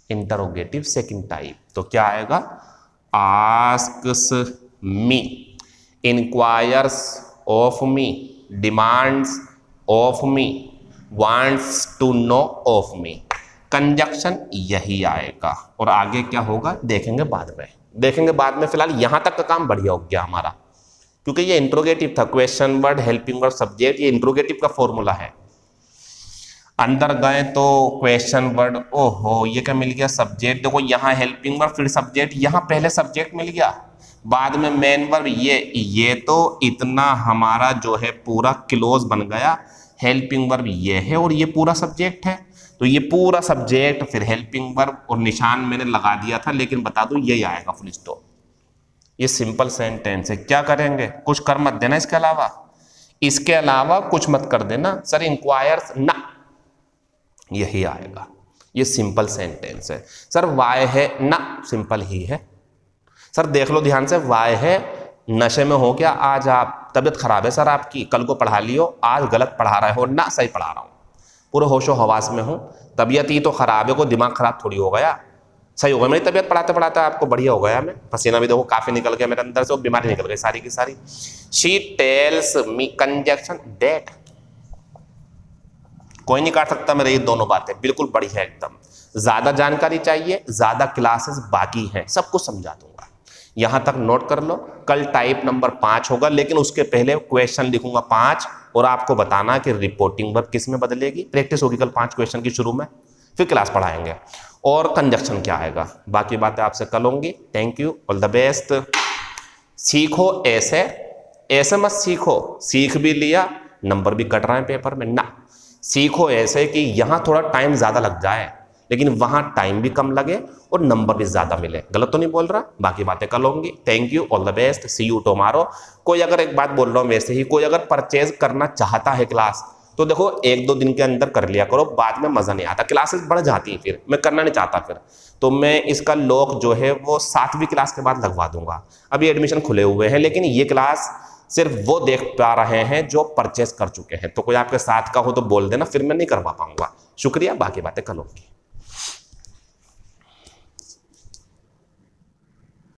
इंटरोगेटिव सेकंड टाइप। तो क्या आएगा? Asks me, inquires of me, demands of me, wants to know of me. Conjunction यही आएगा। और आगे क्या होगा देखेंगे बाद में, देखेंगे बाद में। फिलहाल यहां तक का काम बढ़िया हो गया हमारा, क्योंकि ये इंट्रोगेटिव था। Question word, helping word, subject, ये इंट्रोगेटिव का फॉर्मूला है। अंदर गए तो क्वेश्चन वर्ड, ओहो ये क्या मिल गया? सब्जेक्ट। देखो यहाँ हेल्पिंग वर्ब, फिर सब्जेक्ट, यहाँ पहले सब्जेक्ट मिल गया, बाद में मेन वर्ब। ये तो इतना हमारा जो है पूरा क्लोज बन गया। हेल्पिंग वर्ब ये है और ये पूरा सब्जेक्ट है। तो ये पूरा सब्जेक्ट, फिर हेल्पिंग वर्ब, और निशान मैंने लगा दिया था, लेकिन बता दूं यही आएगा, फुल स्टॉप। ये सिंपल सेंटेंस है। क्या करेंगे? कुछ कर मत देना इसके अलावा, इसके अलावा कुछ मत कर देना। सर इंक्वायर्स ना, यही आएगा। ये सिंपल सेंटेंस है। सर वाई है ना, सिंपल ही है। सर देख लो ध्यान से, वाई है, नशे में हो क्या आज आप? तबीयत खराब है सर आपकी, कल को पढ़ा लियो, आज गलत पढ़ा रहे हो ना? सही पढ़ा रहा हूँ, पूरे होशो हवास में हूँ। तबीयत ही तो खराब है, को दिमाग खराब थोड़ी हो गया। सही हो गया मेरी तबीयत पढ़ाते पढ़ाते, आपको बढ़िया हो गया। मैं पसीना भी देखो काफी निकल गया मेरे अंदर से, वो बीमारी निकल गई सारी की सारी। She tells me, conjunction that, कोई नहीं काट सकता मेरे ये दोनों बातें, बिल्कुल बढ़िया एकदम। ज्यादा जानकारी चाहिए, ज्यादा क्लासेस बाकी हैं, सब कुछ समझा दूंगा। यहां तक नोट कर लो। कल टाइप नंबर 5 होगा, लेकिन उसके पहले क्वेश्चन लिखूंगा 5 और आपको बताना कि रिपोर्टिंग वर्ब किस में बदलेगी। प्रैक्टिस होगी कल 5 क्वेश्चन की शुरू में, फिर क्लास पढ़ाएंगे और कंजक्शन क्या आएगा। बाकी बातें आपसे कल होंगी। Thank you, all the best. सीखो ऐसे, ऐसे मत सीखो, सीख भी लिया नंबर भी कट रहे हैं पेपर में ना। सीखो ऐसे कि यहां थोड़ा टाइम ज्यादा लग जाए लेकिन वहां टाइम भी कम लगे और नंबर भी ज्यादा मिले। गलत तो नहीं बोल रहा? बाकी बातें कल होंगी। Thank you, all the best, see you tomorrow. कोई अगर, एक बात बोल रहा हूं वैसे ही, कोई अगर परचेज करना चाहता है क्लास, तो देखो 1-2 दिन के अंदर कर लिया करो, बाद में मजा नहीं आता, क्लासेस बढ़ जाती हैं, फिर मैं करना नहीं चाहता फिर। तो मैं इसका लॉक जो है वो 7वीं क्लास के बाद लगवा दूंगा। अभी एडमिशन खुले हुए हैं, लेकिन ये क्लास सिर्फ वो देख पा रहे हैं जो परचेज कर चुके हैं। तो कोई आपके साथ का हो तो बोल देना, फिर मैं नहीं करवा पाऊंगा। शुक्रिया, बाकी बातें कल होंगी।